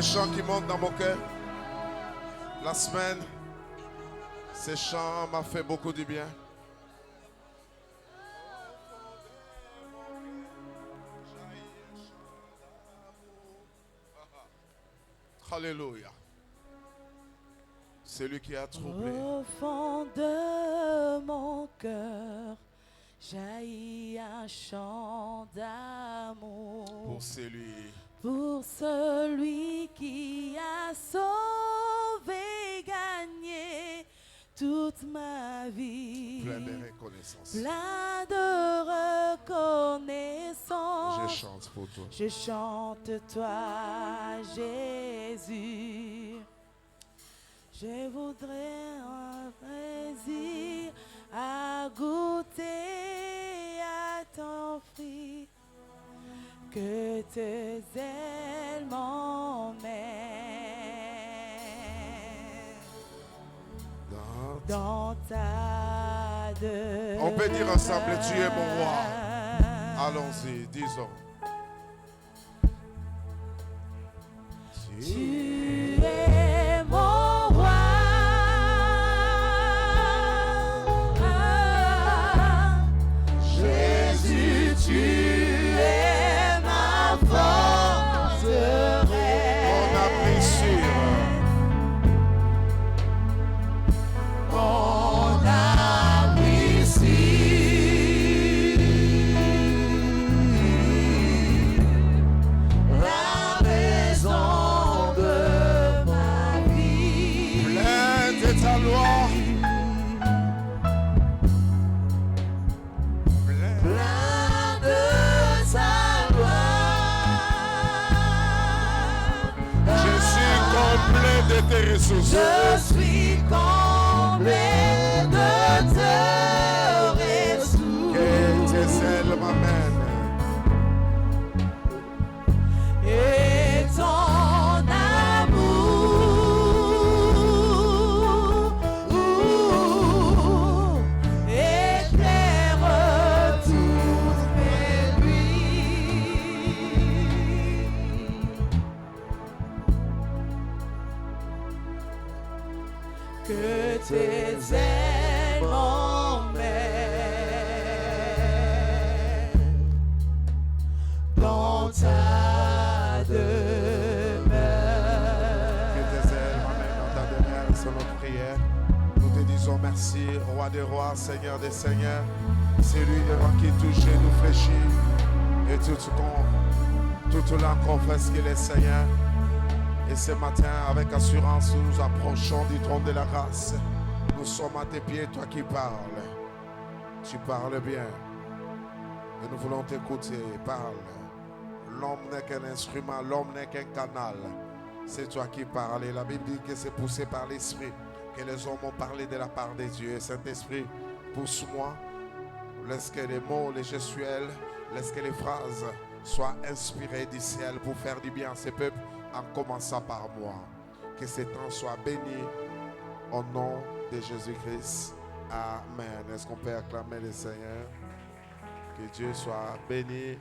des chants qui montent dans mon cœur. La semaine, ces chants m'ont fait beaucoup du bien. Alléluia. Celui qui a troublé. Au fond de mon cœur, jaillit un chant d'amour pour celui qui a sauvé, gagné toute ma vie. Plein de reconnaissance. Plein de reconnaissance. Je chante pour toi. Je chante toi, Jésus. Je voudrais un plaisir à goûter à ton fruit, que tes ailes m'emmènent dans ta demeure. On peut dire ensemble, tu es mon roi. Allons-y, disons. Tu es mon roi. Jésus, tu es ma force. Mon abri sûr. Mon abri sûr. La maison de ma vie. Plein de ta loi. Plein de sa loi. Je suis complet de tes ressources. Je suis comblé de tes ressources. Que tes ailes m'amènent. Et ton amour éclaire toutes mes nuits. Que tes ailes m'emmènent dans ta demeure. Que tes ailes m'amènent dans ta demeure, c'est notre prière. Nous te disons merci, roi des rois, seigneur des seigneurs. C'est lui devant qui tout genou fléchit. Et toute langue confesse qu'il est Seigneur. Et ce matin, avec assurance, nous nous approchons du trône de la grâce. Nous sommes à tes pieds, toi qui parles. Tu parles bien. Et nous voulons t'écouter. Parle. L'homme n'est qu'un instrument, l'homme n'est qu'un canal. C'est toi qui parles. Et la Bible dit que c'est poussé par l'Esprit que les hommes ont parlé de la part de Dieu. Et Saint-Esprit, pousse-moi. Laisse que les mots, les gestuels, laisse que les phrases soient inspirées du ciel pour faire du bien à ces peuples, en commençant par moi. Que ces temps soient bénis au nom de Jésus-Christ. Amen. Est-ce qu'on peut acclamer le Seigneur? Que Dieu soit béni.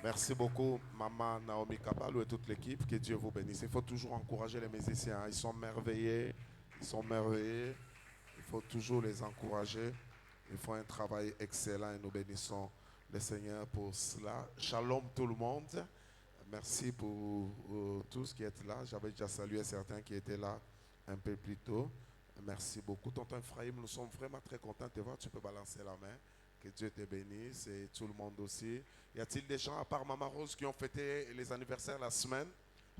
Merci beaucoup, Maman Naomi Kabalou et toute l'équipe. Que Dieu vous bénisse. Il faut toujours encourager les musiciens. Ils sont merveilleux. Ils sont merveilleux. Il faut toujours les encourager. Ils font un travail excellent et nous bénissons le Seigneur pour cela. Shalom tout le monde. Merci pour tous qui êtes là. J'avais déjà salué certains qui étaient là un peu plus tôt. Merci beaucoup. Tonton Ephraim, nous sommes vraiment très contents de te voir. Tu peux balancer la main. Que Dieu te bénisse et tout le monde aussi. Y a-t-il des gens, à part Maman Rose, qui ont fêté les anniversaires la semaine?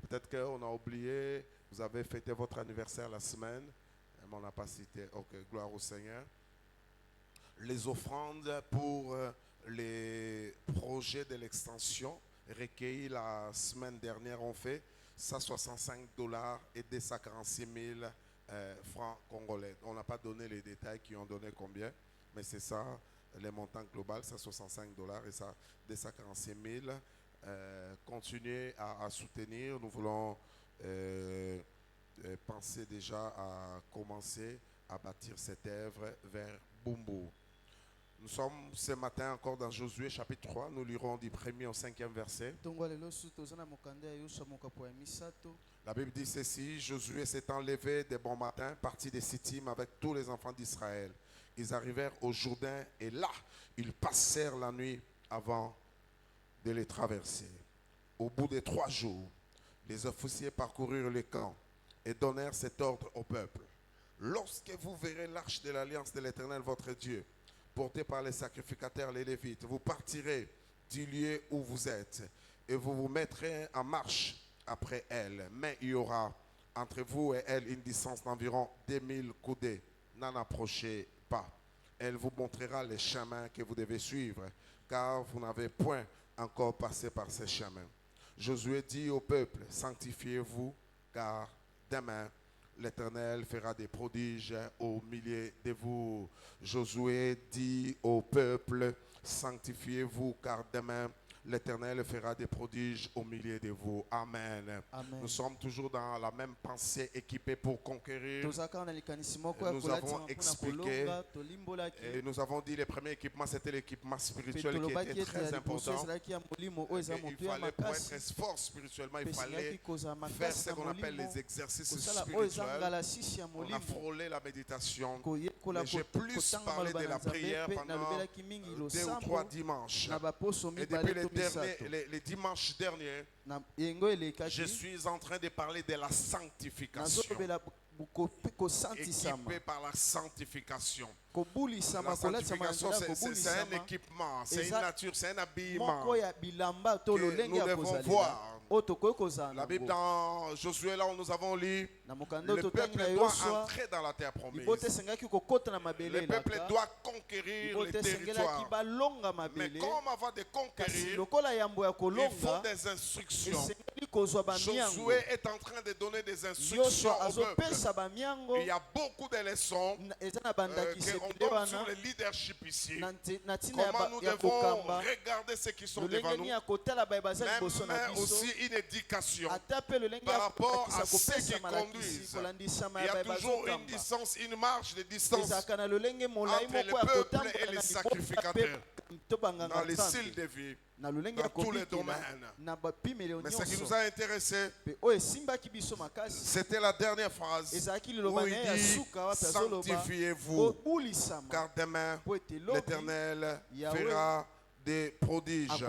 Peut-être qu'on a oublié. Vous avez fêté votre anniversaire la semaine. Mais on n'a pas cité. Ok, gloire au Seigneur. Les offrandes pour les projets de l'extension recueillis la semaine dernière ont fait $165 et 246 000 francs congolais. On n'a pas donné les détails qui ont donné combien, mais c'est ça, les montants globaux, $165 et ça, 246 000. Continuez à soutenir. Nous voulons penser déjà à commencer à bâtir cette œuvre vers Bumbu. Nous sommes ce matin encore dans Josué chapitre 3. Nous lirons du 1er au 5e verset. La Bible dit ceci: Josué s'étant levé de bon matin, partit de Sittim avec tous les enfants d'Israël. Ils arrivèrent au Jourdain et là, ils passèrent la nuit avant de les traverser. Au bout de 3 jours, les officiers parcoururent les camps et donnèrent cet ordre au peuple: lorsque vous verrez l'arche de l'alliance de l'Éternel votre Dieu, portée par les sacrificateurs les Lévites, vous partirez du lieu où vous êtes et vous vous mettrez en marche après elle. Mais il y aura entre vous et elle une distance d'environ 2000 coudées. N'en approchez pas. Elle vous montrera les chemins que vous devez suivre, car vous n'avez point encore passé par ces chemins. Josué dit au peuple: sanctifiez-vous, car demain l'Éternel fera des prodiges au milieu de vous. Josué dit au peuple: sanctifiez-vous, car demain l'Éternel fera des prodiges au milieu de vous. Amen. Amen. Nous sommes toujours dans la même pensée, équipés pour conquérir. Nous avons expliqué et nous avons dit le premier équipement, c'était l'équipement spirituel qui était très important. Il fallait, pour être fort spirituellement, il fallait faire ce qu'on appelle les exercices spirituels. On a frôlé la méditation. Mais j'ai plus parlé de la prière pendant 2 ou 3 dimanches. Et depuis les dimanches derniers, je suis en train de parler de la sanctification. Équipé par la sancification. La sanctification, c'est un équipement, c'est une nature, c'est un habillement que nous devons voir. La Bible dans Josué, là où nous avons lu, le peuple doit entrer dans la terre promise. Le peuple doit conquérir les territoires. Mais comme avant de conquérir, il faut des instructions. Josué est en train de donner des instructions au peuple. Il y a beaucoup de leçons qu'on donne sur le leadership ici. Comment nous devons regarder ceux qui sont devant nous. Même aussi une éducation par rapport à ceux qui conduisent. Il y a toujours une distance, une marge de distance entre le peuple et les sacrificateurs dans les styles de vie, dans tous les domaines. Mais ce qui nous a intéressé, c'était la dernière phrase où il dit: sanctifiez-vous, car demain l'Éternel fera des prodiges.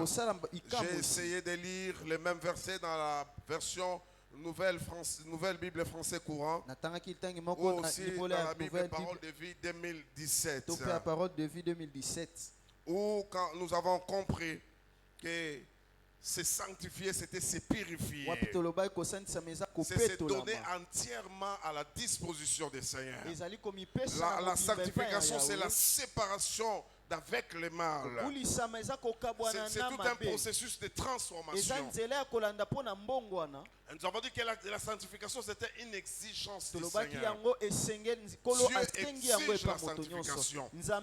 J'ai essayé de lire le même verset dans la version Nouvelle Bible français courant, ou aussi dans la Bible Parole de vie 2017, où quand nous avons compris que se sanctifier, c'était se purifier, c'est se donner entièrement à la disposition des Seigneur. La sanctification, c'est la séparation d'avec le mal. C'est tout un processus de transformation. Nous avons dit que la sanctification, c'était une exigence du Seigneur. Dieu exige la sanctification. La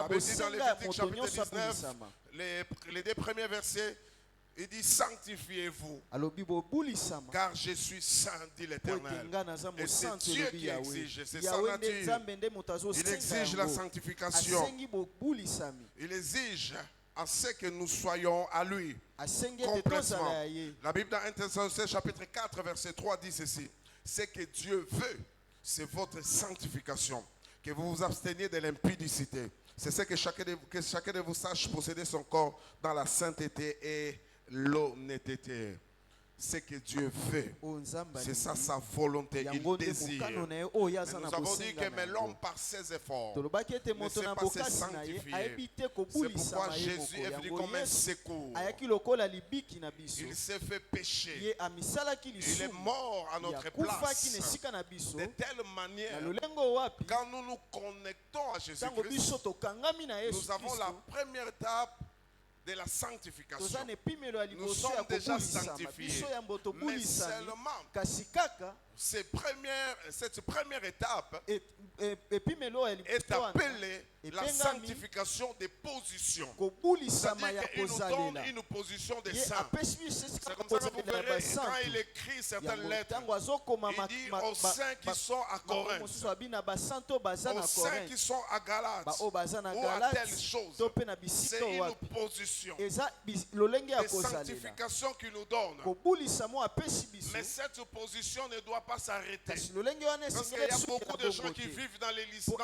Bible dit dans Lévitique chapitre 19, les 2 premiers versets, il dit: sanctifiez-vous, car je suis saint, dit l'Éternel. Et c'est Dieu qui exige, c'est sa nature. Il exige la sanctification. Il exige à ce que nous soyons à lui complètement. La Bible dans 1 Thessaloniciens chapitre 4 verset 3 dit ceci: ce que Dieu veut, c'est votre sanctification, que vous vous absteniez de l'impudicité. C'est ce que chacun de vous sache posséder son corps dans la sainteté et l'honnêteté. Ce que Dieu veut, c'est ça sa volonté, il désire. Mais nous avons dit que mais l'homme par ses efforts ne sait pas se sanctifier. C'est pourquoi Jésus est venu comme un secours. Il s'est fait pécher. Il est mort à notre place. De telle manière, quand nous nous connectons à Jésus-Christ, nous avons la première étape de la sanctification. Nous sommes déjà sanctifiés. Mais seulement cette première étape est appelée la sanctification des positions. kobulisama C'est-à-dire ya qu'il nous donne kozalela une position de ye saint. apesi biso esika C'est comme ça que vous kozalela verrez basantu quand il écrit certaines lettres. ntango azokoma Il dit aux saints qui sont à Corinthe, mosusu abi na basantu oyo baza na aux saints qui Corinthe sont à Galate, baoyo baza na ou à Galate telle chose. to mpe na C'est bisika une wapi position eza lolenge ya de kozalela sanctification qu'il nous donne. kobulisa mo apesi biso Mais cette position ne doit pas s'arrêter. kasi lolenge wana Parce qu'il y a esengeli beaucoup de gens qui vivent dans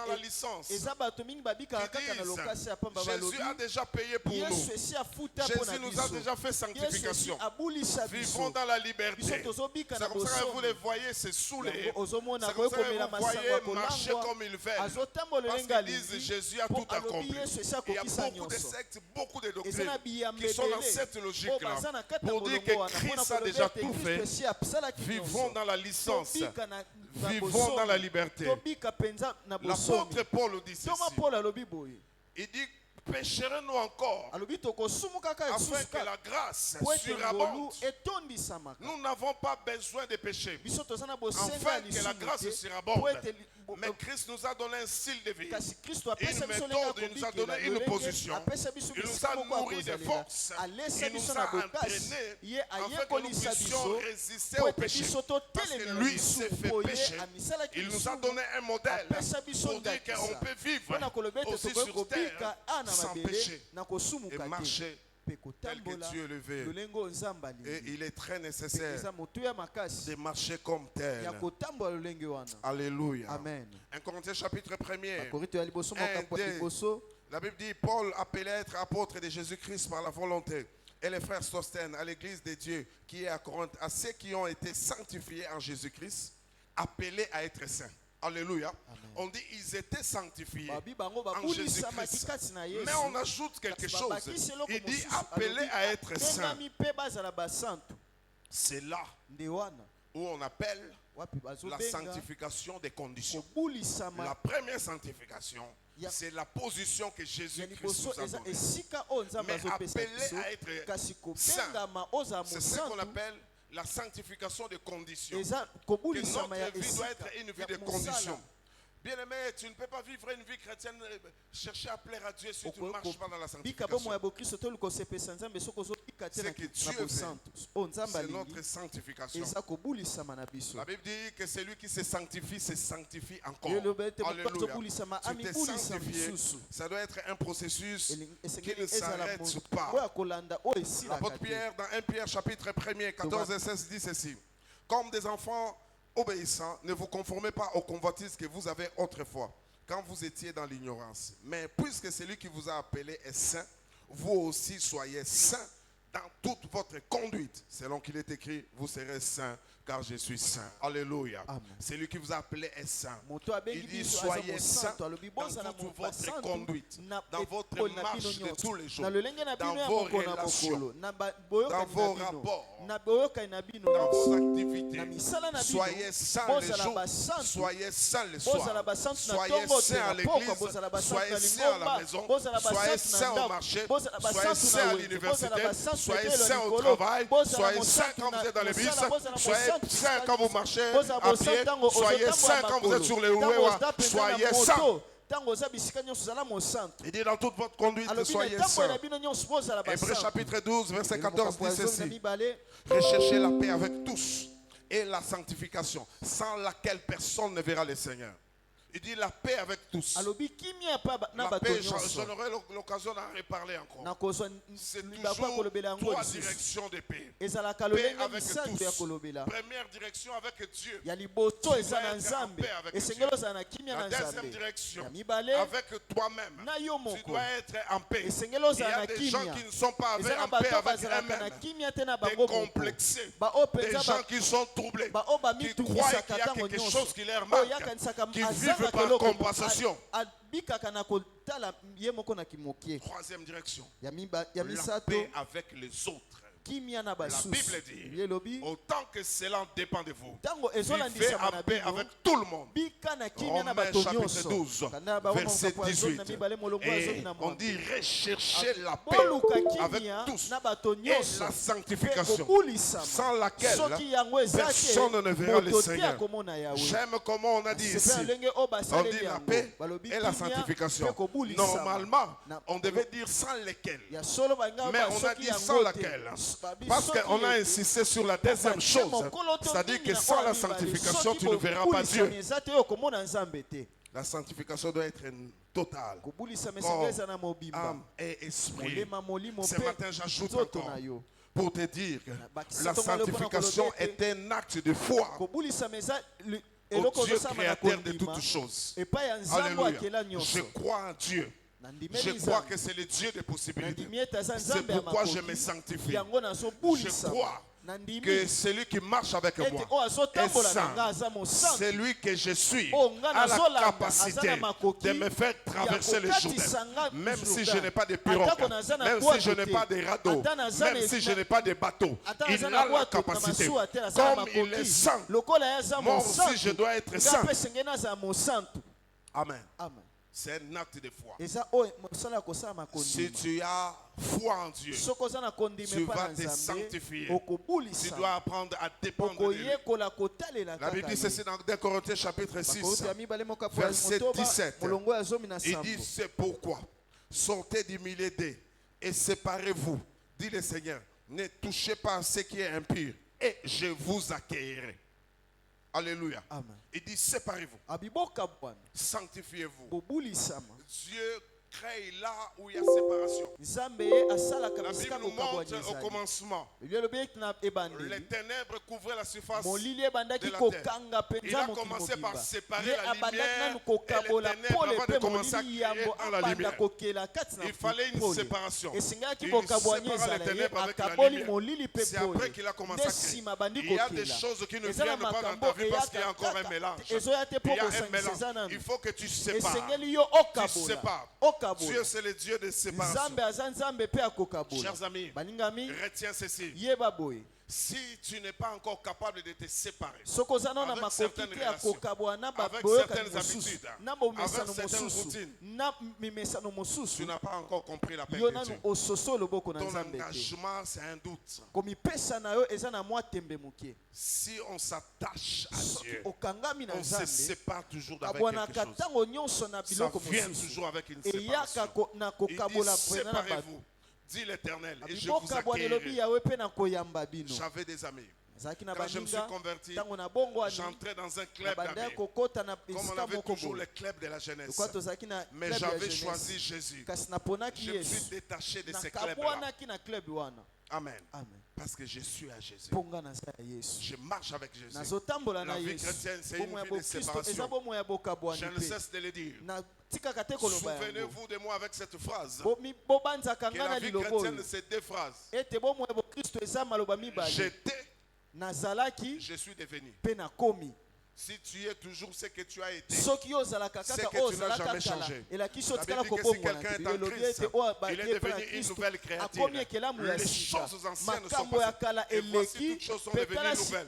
la licence. eza bato mingi babikaka kaka na lokasi ya pamba balobi Jésus a déjà payé pour nous. yesu esi afuta mpo na Jésus nous a biso déjà fait yesu esi sanctification. abulisa Vivons biso dans la biso liberté. tozobika C'est na comme ça que vous les bosomi voyez se saouler. yango ozomona C'est comme ça koyekomela que vous masango ya voyez marcher kolangwa comme ils veulent. azotambola Parce elenge qu'ils disent alingi Jésus a mpo tout alobi accompli. yesu esi Il y a akokisa beaucoup de nyonso sectes, beaucoup de eza doctrines na biyambe qui sont dans ebele cette oyo logique-là. baza na kati ya Pour dire molongo wana que mpona Christ a koloba déjà ete tout kristo fait. esi asalaki Vivons nyonso dans la licence. tobika na Vivons dans la bosomi liberté. tobika mpenza na bosomi L'apôtre Paul dit ceci. ntongo paul alobi boye Il dit, pécherons-nous encore alobi tokosumu kaka afin lisusu que kaka la grâce po ete ngolu surabonde. etondisamaka Nous n'avons pas besoin de pécher. biso toza na bosenga Afin ya que la lisumu grâce te surabonde. po ete Mais Christ nous a donné un style de vie. kasi kristo apesa Une biso méthode, ndenge il nous a akobikela donné une lolenge position. apesa biso Il nous bisika a moko nourris de akozalela force. alesa Il biso nous na a bokasi entraînés ye afin que nous ayekolisa puissions biso résister po au ete péché. biso Parce que totelemela lui s'est lisumu fait po ye pécher. amisalaki Il nous a lisumu donné un modèle apesa biso pour dire qu'on ndakisa peut vivre mpona koloba ete aussi tokoki sur terre kobika ana sans mabele péché na et kosumuka te marcher mpe tel que kotambola Dieu le veut. lolenge oyo nzambe Et alingi il est très Mpe nécessaire eza motuya makasi de marcher comme tel. ya kotambola lolenge wana Alléluia. amen 1 Corinthiens chapitre 1er. bakorinto ya liboso makambo ya Un, deux. liboso La Bible dit, Paul appelait à être apôtre de Jésus-Christ par la volonté. Et les frères Sostène à l'église de Dieu qui est à Corinthe, à ceux qui ont été sanctifiés en Jésus-Christ, appelés à être saints. Alléluia. On dit ils étaient sanctifiés babi bango en babulisamaki Jésus-Christ. kati na yesu Mais on ajoute quelque chose. babakisi eloko Il dit mosusu, appelés alobi, à être saints. bengami mpe bazala basantu C'est là nde wana où on appelle wapi la bazobenga sanctification des conditions. kobulisama La première sanctification, Ya- c'est la position que ya Jésus-Christ liboso nous a eza donnée. esika oyo nzambe Mais azopesa appelé biso à être kasi saint. kobengama ozala C'est ce qu'on mosantu appelle la sanctification des conditions. eza Que kobulisama ya notre vie doit esika être une vie ya de mosala conditions. Bien-aimé, tu ne peux pas vivre une vie chrétienne, chercher à plaire à Dieu si tu ne marches pas dans la bika bomo ya sanctification. bokristo toli kosepesa nzambe soki ozobika te Ce que Dieu na bosantu oyo nzambe C'est alingi notre sanctification. eza kobulisama na biso La Bible dit que celui qui se sanctifie encore. eloba ete moto Alléluia. azobulisama Tu t'es amibulisa sanctifié. lisusu Ça doit être un processus qui esengeli ne ezala s'arrête pas. oyo akolanda oyo esilaka L'apôtre te Pierre, dans 1 Pierre chapitre 1er, 14 et 16, dit ceci. Comme des enfants obéissants, ne vous conformez pas aux convoitises que vous avez autrefois, quand vous étiez dans l'ignorance. Mais puisque celui qui vous a appelé est saint, vous aussi soyez saints dans toute votre conduite. Selon qu'il est écrit, vous serez saints, car je suis saint. Alléluia. Amen. Celui qui vous a appelé est saint. moto abengi Il dit, biso aza soyez saints mosantu alobi dans bozala toute votre basantu conduite, na dans votre ekolo na marche bino de tous les nyonso jours, na lolenge na dans bino ya vos mokolo na relations, mokolo na dans boyokani vos na bino rapports, na boyokani na bino dans vos nyonso activités. na misala na bino Soyez saints les bozala jours, basantu soyez saints le bozala soir, basantu na soyez ntongo te saints à na pokwa l'église, bozala basantu soyez na saints à la lingomba maison, bozala soyez basantu saints na au ndako marché, bozala soyez basantu saints na à wenze bozala l'université, basantu soyez etelo saints au likolo travail, bozala soyez saints mosantu quand vous êtes dans l'église, mosala bozala soyez mosantu saints quand vous marchez bozala à mosantu pied, ntango soyez ozotambola saints quand vous makolo êtes sur les ntango roues, oza mpenza soyez na saints. moto ntango oza bisika nyonso zala mosantu Il dit dans toute votre conduite, alobi na soyez ntambo na saints. bino nyonso bozala Hébreux basantu chapitre 12, verset 14 dit na ceci. mibale Recherchez la paix avec tous et la sanctification, sans laquelle personne ne verra le Seigneur. Il dit la paix avec tous. alobi kimia pa na La bato paix, nyonso j'en aurai l'occasion d'en reparler encore. nakozwa C'est libaku ya toujours kolobela yango trois lisusu directions de paix. ezalaka Paix lolenge avec misato ya tous. kolobela Première direction avec Dieu. ya liboso Tu eza dois na être en nzambe paix avec esengeli Dieu. ozala na kimia La na deuxième nzambe direction ya mibale avec toi-même. na yo Tu moko dois être en paix. esengeli Il y ozala a na des gens kimia qui ne sont pas eza na en paix bato avec bazalaka na eux-mêmes. kimia te na bango moko Décomplexés. baoyo Des mpenza gens qui sont troublés. baoyo Qui croient bamitungisaka qu'il y a ntango quelque nyonso chose qui leur oyo manque. yakanisaka Qui vivent azanga par keloko compensation. abikaka na kotala ye moko na kimokie Troisième direction. ya La misato paix avec les autres. kimia na La basusu. Bible dit, Yelobi autant que cela dépend de vous, tango vivez ezolandisama en na paix bino avec tout le monde. bika na kimia na Romains bato chapitre nyonso. 12, Kanda ba verset Roma 18. Et on dit rechercher la paix boluka avec kimia tous na bato et nyonso. la sanctification, Kobulisama. sans laquelle Soki yango eza te, personne ne verra le moto te Seigneur. akomona Yahweh. J'aime comment on a dit C'est ici. pas ndenge oyo On basaleli dit la yango. paix Balobi et la kimia sanctification. pe kobulisama. Normalement, Na- on devait dire sans lesquels. Ya solo banga Mais ba on a soki dit yango sans te. laquelle. Babi Parce soki qu'on a ete. insisté sur la deuxième chose. C'est-à-dire que sans la sanctification, tu ne verras pas Dieu. La sanctification doit être totale. Corps, âme et esprit. Ce matin, j'ajoute encore pour te dire que la sanctification est un acte de foi au Dieu créateur de toutes choses. Alléluia. Je crois en Dieu. Je crois que c'est le Dieu des possibilités. C'est pourquoi je me sanctifie. Je crois que celui qui marche avec moi est saint. Celui que je suis a la capacité de me faire traverser les Jourdain. Même si je n'ai pas de pirogue, même si je n'ai pas de radeau, même si je n'ai pas de bateau, il a la capacité. Comme il est saint, moi aussi je dois être saint. Amen. C'est un acte de foi. Si tu as foi en Dieu, tu vas te sanctifier. Tu dois apprendre à dépendre de lui. La Bible dit ceci dans 2 Corinthiens chapitre 6, verset 17. Il dit c'est pourquoi sortez du milieu d'eux et séparez-vous, dit le Seigneur. Ne touchez pas à ce qui est impur et je vous accueillerai. Alléluia. Amen. Il dit séparez-vous. Sanctifiez-vous. Dieu crée là où il y a séparation. La Bible nous montre au commencement. Les ténèbres couvraient la surface de la terre. Il a commencé par séparer la lumière et les ténèbres avant de commencer à créer dans la lumière. Il fallait une séparation. Il sépara les ténèbres avec la lumière. C'est après qu'il a commencé à créer. Il y a des choses qui ne viennent pas dans ta vie parce qu'il y a encore un mélange. Il y a un mélange. Il faut que tu sépares. Tu sépares. Dieu c'est le Dieu de séparation. Chers amis, retiens ceci. Si tu n'es pas encore capable de te séparer avec certaines relations, avec certaines habitudes, avec certaines routines, tu n'as pas encore compris la paix de Dieu. Ton engagement, c'est un doute. Si on s'attache à Dieu, on se sépare toujours d'avec quelque chose. Ça vient toujours avec une séparation. Il dit séparez-vous, dit l'Éternel, et je vous accueillerai. J'avais des amis. Quand je me suis converti, j'entrais dans un club d'amis. Comme on avait toujours le club de la jeunesse. Mais j'avais choisi Jésus. Je me suis détaché de ce club-là. Amen. Parce que je suis à Jésus. Je marche avec Jésus. La vie chrétienne, c'est une vie de séparation. Je ne cesse de le dire. Souvenez-vous de moi avec cette phrase. Que la vie chrétienne, c'est deux phrases. J'étais, je suis devenu. Si tu es toujours ce que tu as été, c'est que tu n'as jamais changé. La Bible dit que si quelqu'un est en Christ, il est devenu une nouvelle créature. Les choses anciennes sont passées. Et voici toutes choses sont devenues nouvelles.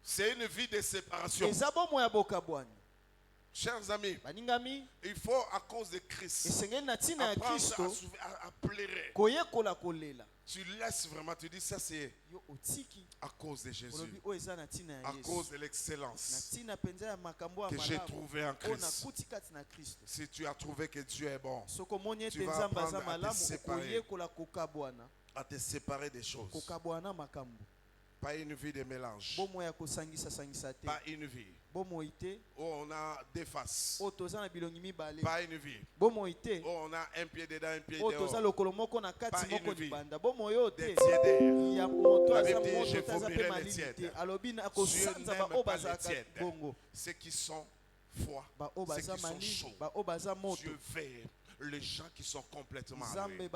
C'est une vie de séparation. Chers amis, il faut à cause de Christ apprendre à pleurer. Tu laisses vraiment, tu dis ça c'est à cause de Jésus, à cause de l'excellence que j'ai trouvé en Christ. Si tu as trouvé que Dieu est bon, tu vas apprendre à te séparer des choses. Pas une vie de mélange. Pas une vie où on a des faces. Pas une vie où on a un pied dedans, un pied dehors. Pas une vie des tièdes. La Bible dit je vommirai les tièdes. Dieu n'aime pas les tièdes. Ceux qui sont froids, ceux qui sont chauds. Dieu veille les gens qui sont complètement alloués.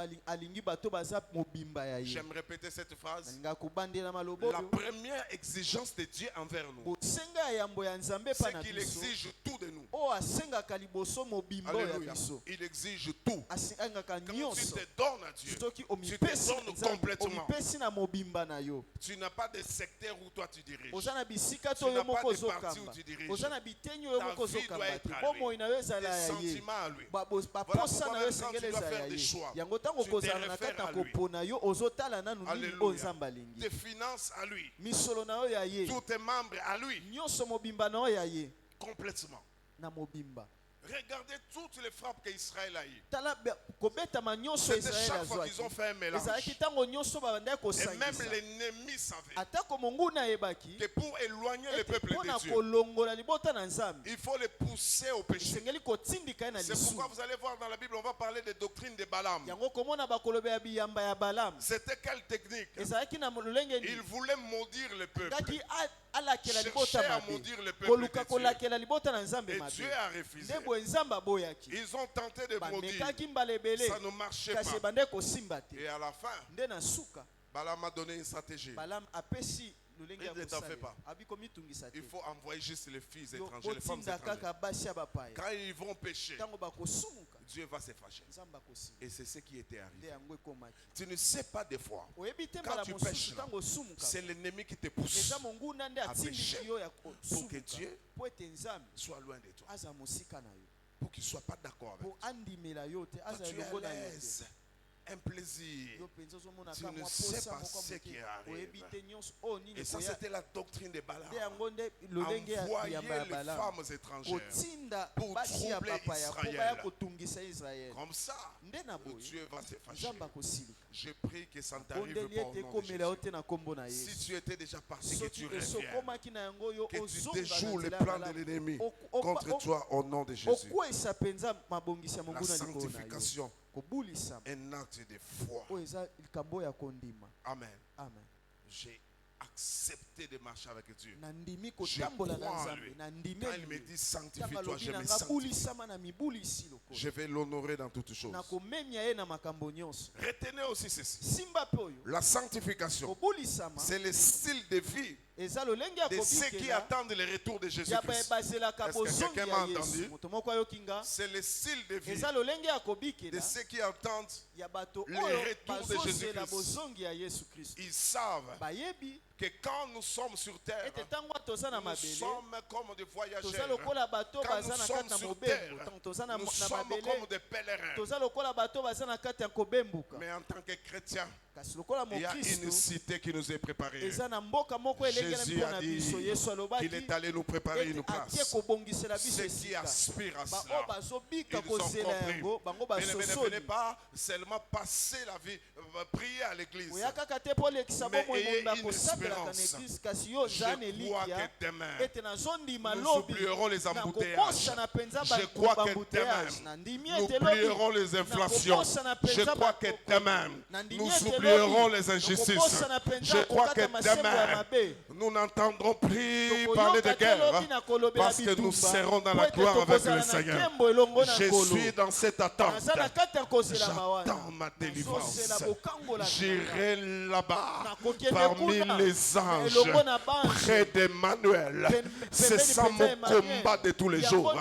J'aime répéter cette phrase. La première exigence de Dieu envers nous, c'est qu'il exige tout de nous. o asengaka liboso mobimba ya Alléluia. biso. Il exige tout. Asengaka Quand tu nyonso. te donnes à Dieu, Soki tu te omipesi donnes Nzambe, complètement. omipesi na mobimba na yo. Tu n'as pas de secteur où toi tu diriges. Oza na bisika Tu to yo n'as pas moko de parti ozokamba. où tu diriges. Oza na bitenyi yo Ta moko vie doit ozokamba être te. à Bomoi na yo ezala Tes ya ye. sentiments à lui. Baposa pourquoi na yo même quand tu esengeli dois ezala faire ya des ye. choix, Yango ntango tu te kozala na réfères kati ya à lui. kopona yo ozotala nanu nini oyo Alléluia. Nzambe alingi. Tes finances à lui. Misolo na yo ya ye. Tous tes membres à lui. Nyonso mobimba na yo ya ye. Complètement. Na mobimba. Regardez toutes les frappes qu'Israël a eues. Tala kobetama nyonso C'était Israël chaque fois azwaki. qu'ils ont fait un mélange. Ezalaki ntango nyonso babandaki Et même kosangisa. l'ennemi savait Atako monguna ayebaki. que pour éloigner le Ete peuple mpona de Dieu, kolongola libota na Nzambe. il faut les pousser au péché. Esengeli kotindika ye na C'est pourquoi lisumu. vous allez voir dans la Bible, on va parler des doctrines de Balaam. Yango komona bakolobe ya biyamba ya Balaam. C'était quelle technique? Ezalaki na lolenge Il nini. voulait maudire le peuple. Ngaki alakela libota Chercher à mabe. maudire le peuple Koluka de Dieu. kolakela libota na Nzambe Et mabe. Dieu a refusé. Nde boye Nzambe aboyaki. Ils ont tenté de maudire. Bamekaki mbala ebele. Ça ne marchait Kasi pas. ebande kosimba te. Et à la fin, Nde na suka. Balaam a donné une stratégie. Balaam apesi lolenge ya Il ne t'en fait kosalela. pas. Abiko mitungisa te. Il faut envoyer juste les filles Yo étrangères, les femmes kotinda étrangères. kaka basi ya bapaya. Quand ils vont pécher, Ntango bakosumuka. Dieu va se fâcher. Nzambe akosimba. Et c'est ce qui était Nde arrivé. yango ekomaki. Tu ne sais pas des fois, Oyebi te quand mbala tu mosusu pêches, là, ntango osumuka. c'est l'ennemi qui te pousse Eza monguna nde à atindiki pécher yo ya pour que kosumuka. Dieu Po ete Nzambe soit loin de toi. aza mosika na yo. Pour qu'il ne soit pas d'accord avec Po toi. andimela yo te Quand aza tu es elongo à na yo te. l'aise, un plaisir. Yo penza ozomona Tu ka ne mwa sais posa pas moko ce moke. qui arrive. Oyebi te nyonso oyo nini Et ça, koya. c'était la doctrine de Balaam. Nde yango nde lolenge ya Envoyer biyamba ya les Balaam. femmes étrangères Kotinda pour basi ya troubler bapaya po Israël. baya kotungisa Israel. comme ça. Nde na boye Dieu va se fâcher. Nzambe akosilika. Je prie que ça ne t'arrive Bondeli pas au ete nom de ekomela yo Jésus. te na kombo na Si Yesu. tu étais déjà parti, que tu Soki reviens, esokomaki na yango yo que tu ozonga déjoues na le nzela ya plan de Balaam. l'ennemi O- contre o- toi au nom de Jésus. okwesa mpenza mabongisi ya La monguna likolo na yo. sanctification, Kobulisama un acte de foi. oyo eza likambo ya kondima. Amen. Amen. J'ai accepté de marcher avec Dieu. Nandimi Je kotambola na crois en lui. Nzambe. Nandimi Quand il me dit Ntango sanctifie-toi, alobi je na me nga sanctifie. bulisama na mibulisi lokolo. Je vais l'honorer dans toutes choses. Nakomemia ye na makambo nyonso. Retenez aussi ceci. Simba pe oyo. La sanctification, Kobulisama c'est le style de vie eza lolenge ya de ceux qui kobikela attendent le retour de ya Jésus-Christ. bayebazelaka Est-ce que bozongi quelqu'un ya m'a Yesu. entendu? Moto moko ayokinga. C'est le style de vie Eza lolenge ya de kobikela ceux qui attendent. ya bato Le oyo retour de bazozela Jésus-Christ. bozongi ya Yesu Kristo. Ils savent Bayebi que quand nous sommes sur terre, ete ntango toza na nous mabele sommes comme des toza voyageurs. lokola bato Quand baza nous na sommes kati ya sur mobembo. terre, Ntango toza na nous na sommes mabele comme des pèlerins. toza lokola bato baza na kati ya kobembuka. Mais en tant que chrétiens, Kasi lokola il y a une mokristo cité qui nous est préparée. eza na mboka moko elengela Jésus mpona a dit biso. Yesu qu'il alobaki est allé nous préparer une ete atie place. kobongisela biso Ceux qui esika. aspirent à Baoyo cela, bazobika ils ont kozela compris. yango bango Mais ne venez basosoli. pas seulement passer la vie, prier à l'église. oya kaka te mpo olekisa Mais bomoi ayez mobimba une kosambelaka na espérance. eglise kasi yo Je oza na crois elikya que demain, ete nazondima nous lobi oublierons les embouteillages. nakokosana mpenza Je crois que bambouteillage demain, nandimi nous ete oublierons lobi les inflations. Je crois que demain, nous oublierons les injustices. Je crois que demain, nous n'entendrons plus parler de guerre parce que nous serons dans la gloire avec le Seigneur. Je suis dans cette attente. J'attends ma délivrance. J'irai là-bas parmi les anges près d'Emmanuel. C'est ça mon combat de tous les jours.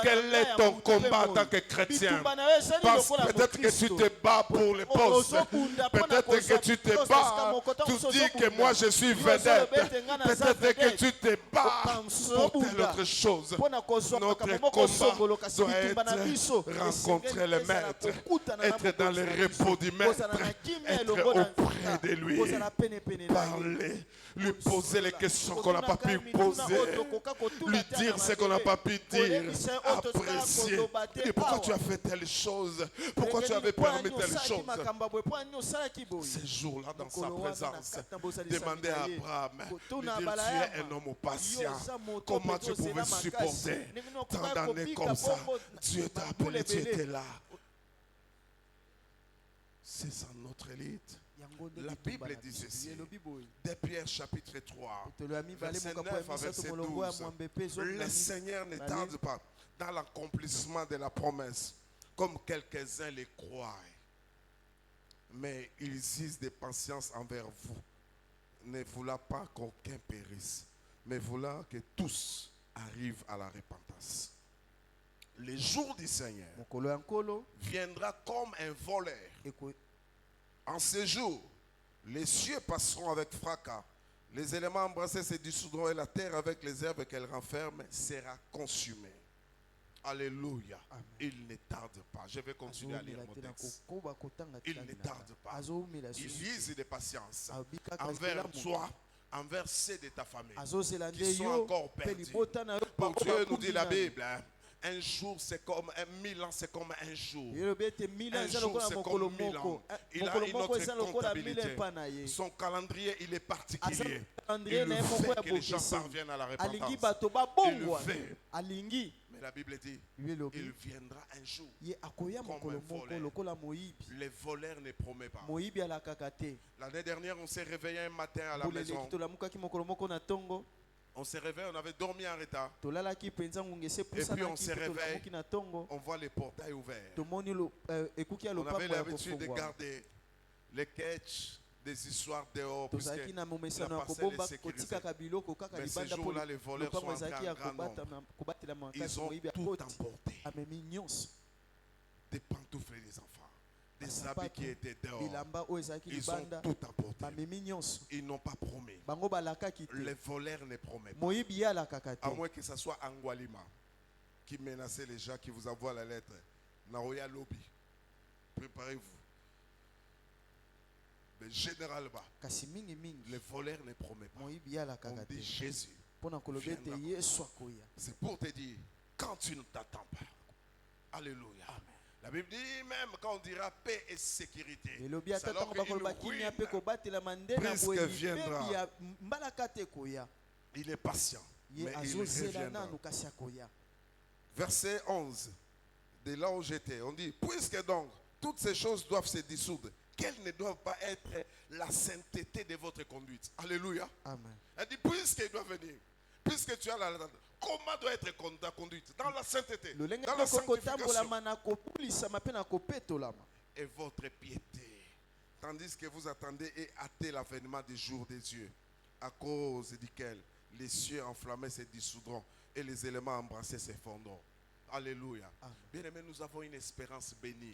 Quel est ton combat en tant que chrétien? Parce que peut-être que tu te bats pour les postes. Peut-être que tu te bats. Tu dis que moi je suis vedette. Peut-être que tu te bats pour telle autre chose. Notre combat doit être rencontrer le maître, être dans le repos du maître, être auprès de lui, parler, lui poser les questions qu'on n'a pas pu poser, lui dire ce qu'on n'a pas pu dire, apprécier. Et pourquoi tu as fait telle chose? Pourquoi tu avais permis telle chose? Ces jours-là, dans sa présence, demandez à Abraham, lui dire, tu es un homme patient. Comment tu pouvais supporter tant d'années comme ça? Dieu t'a appelé, tu étais là. C'est ça notre élite. La Bible dit ceci, de Pierre chapitre 3, verset 9 à verset 12. Le Seigneur ne tarde pas dans l'accomplissement de la promesse, comme quelques-uns le croient. Mais ils usent de patience envers vous, ne voulant pas qu'aucun périsse, mais voulant que tous arrivent à la repentance. Le jour du Seigneur mokolo ya nkolo viendra comme un voleur. En ce jour, les cieux passeront avec fracas, les éléments embrassés se dissoudront et la terre avec les herbes qu'elle renferme sera consumée. Alléluia. Amen. Il ne tarde pas. Je vais continuer à lire mon texte. Il ne tarde pas. Il lise de patience envers toi, envers ceux de ta famille qui sont encore perdus. Pour Dieu nous dit la Bible, hein, un jour c'est comme 1000 ans, c'est comme un jour. Un jour c'est comme 1000 ans. Il a une autre comptabilité. Son calendrier, il est particulier. Il veut que les gens parviennent à la repentance. Il veut. Mais la Bible dit, il viendra un jour comme un voleur. Les voleurs ne promettent pas. L'année dernière, on s'est réveillé un matin à la maison. On s'est réveillé, on avait dormi en retard. Et puis on se réveille, on voit les portails ouverts. On avait l'habitude de garder les catchs des histoires dehors parce que la parcelle est sécurisée. Mais ce jour-là, les voleurs sont entrés en grand nombre. Ils ont tout emporté. Des pantoufles des enfants, des habits qui étaient dehors. Ils ont tout emporté. Ils n'ont pas promis. Les voleurs ne promettent pas. À moins que ce soit Angwalima qui menaçait les gens qui vous envoient la lettre. Naoya Lobby. Préparez-vous. Mais généralement, les voleurs ne promettent pas. On dit Jésus viendra. C'est pour te dire, quand tu ne t'attends pas. Alléluia. Amen. La Bible dit même quand on dira paix et sécurité, c'est alors qu'il ruine. Puisque viendra. Il est patient, mais il reviendra. Verset 11, de là où j'étais, on dit, puisque donc toutes ces choses doivent se dissoudre, quelles ne doivent pas être la sainteté de votre conduite. Alléluia. Amen. Elle dit, puisqu'il doit venir, puisque tu as la comment doit être ta conduite? Dans la sainteté, dans la sanctification. Et votre piété, tandis que vous attendez et hâtez l'avènement du jour des dieux, à cause duquel les cieux enflammés se dissoudront et les éléments embrassés s'effondreront. Alléluia. Bien aimé, nous avons une espérance bénie.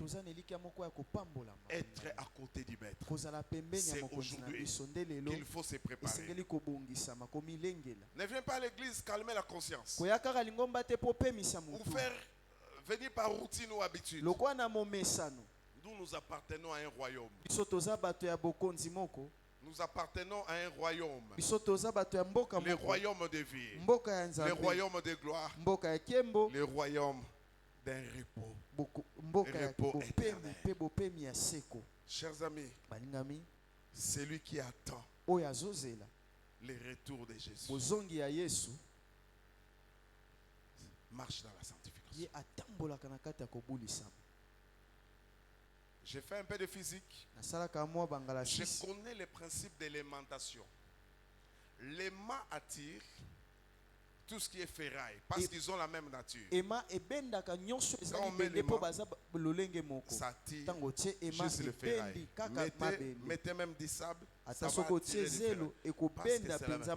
Être à côté du maître. C'est aujourd'hui qu'il faut se préparer. Ne viens pas à l'église calmer la conscience. Ou faire venir par routine ou habitude. Nous appartenons à un royaume. Nous appartenons à un royaume. Le royaume de vie. Le royaume de gloire. Le royaume d'un repos éternel. Chers amis, celui qui attend le retour de Jésus marche dans la sanctification. J'ai fait un peu de physique. Je connais les principes de l'aimantation. L'aimant attire tout ce qui est ferraille parce qu'ils ont la même nature. Quand on met l'aimant, ça attire juste le ferraille. Mettez même du sable, ça va attirer le ferraille.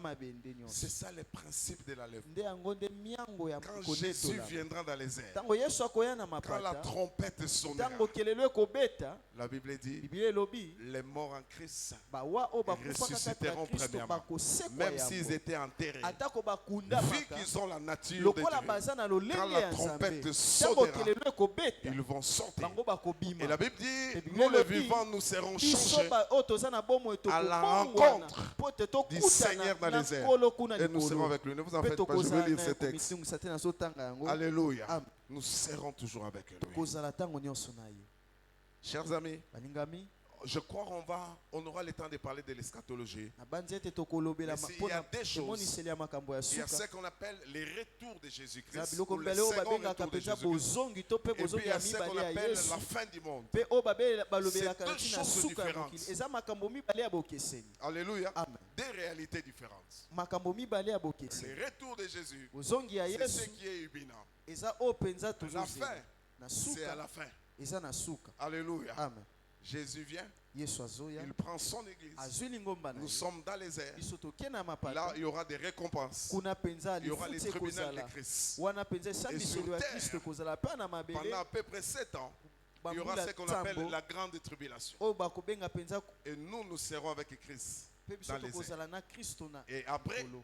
C'est ça le principe de l'enlèvement. Quand Jésus viendra dans les airs, quand la trompette sonnera, la Bible dit, les morts en Christ ressusciteront premièrement. Même s'ils étaient enterrés, vu qu'ils ont la nature de Dieu, quand la trompette sonnera, ils vont sortir. Et la Bible dit, nous les vivants, nous serons changés à la rencontre du Seigneur dans les airs. Et nous serons avec lui. Ne vous en faites pas, je vais lire ce texte. Alléluia. Nous serons toujours avec lui. Chers amis, je crois qu'on aura le temps de parler de l'eschatologie. Mais il y a des choses, il y a ce qu'on appelle les retours de Jésus-Christ, ou le second retour de Jésus-Christ. Et puis il y a ce qu'on appelle la fin du monde. C'est deux choses différentes. Alléluia. Des réalités différentes. Le retour de Jésus, c'est ce qui est imminent. La fin, c'est à la fin. Alléluia. Jésus vient, Yesu azoya il prend son église. azwi lingomba na Nous ye sommes dans les airs. biso tokende na Là, mapata il y aura des récompenses. kuna penza Il y aura les lifuti tribunaux de ekozala Christ. wana penza esambiselo ya terre, kristo ekozala mpe na mabele Pendant à peu près 7 ans, il y aura bambula ce qu'on appelle ntambo la grande tribulation. oyo bakobenga penza Et nous serons avec Christ mpe biso dans les airs. tokozala na kristo na Et après, likolo.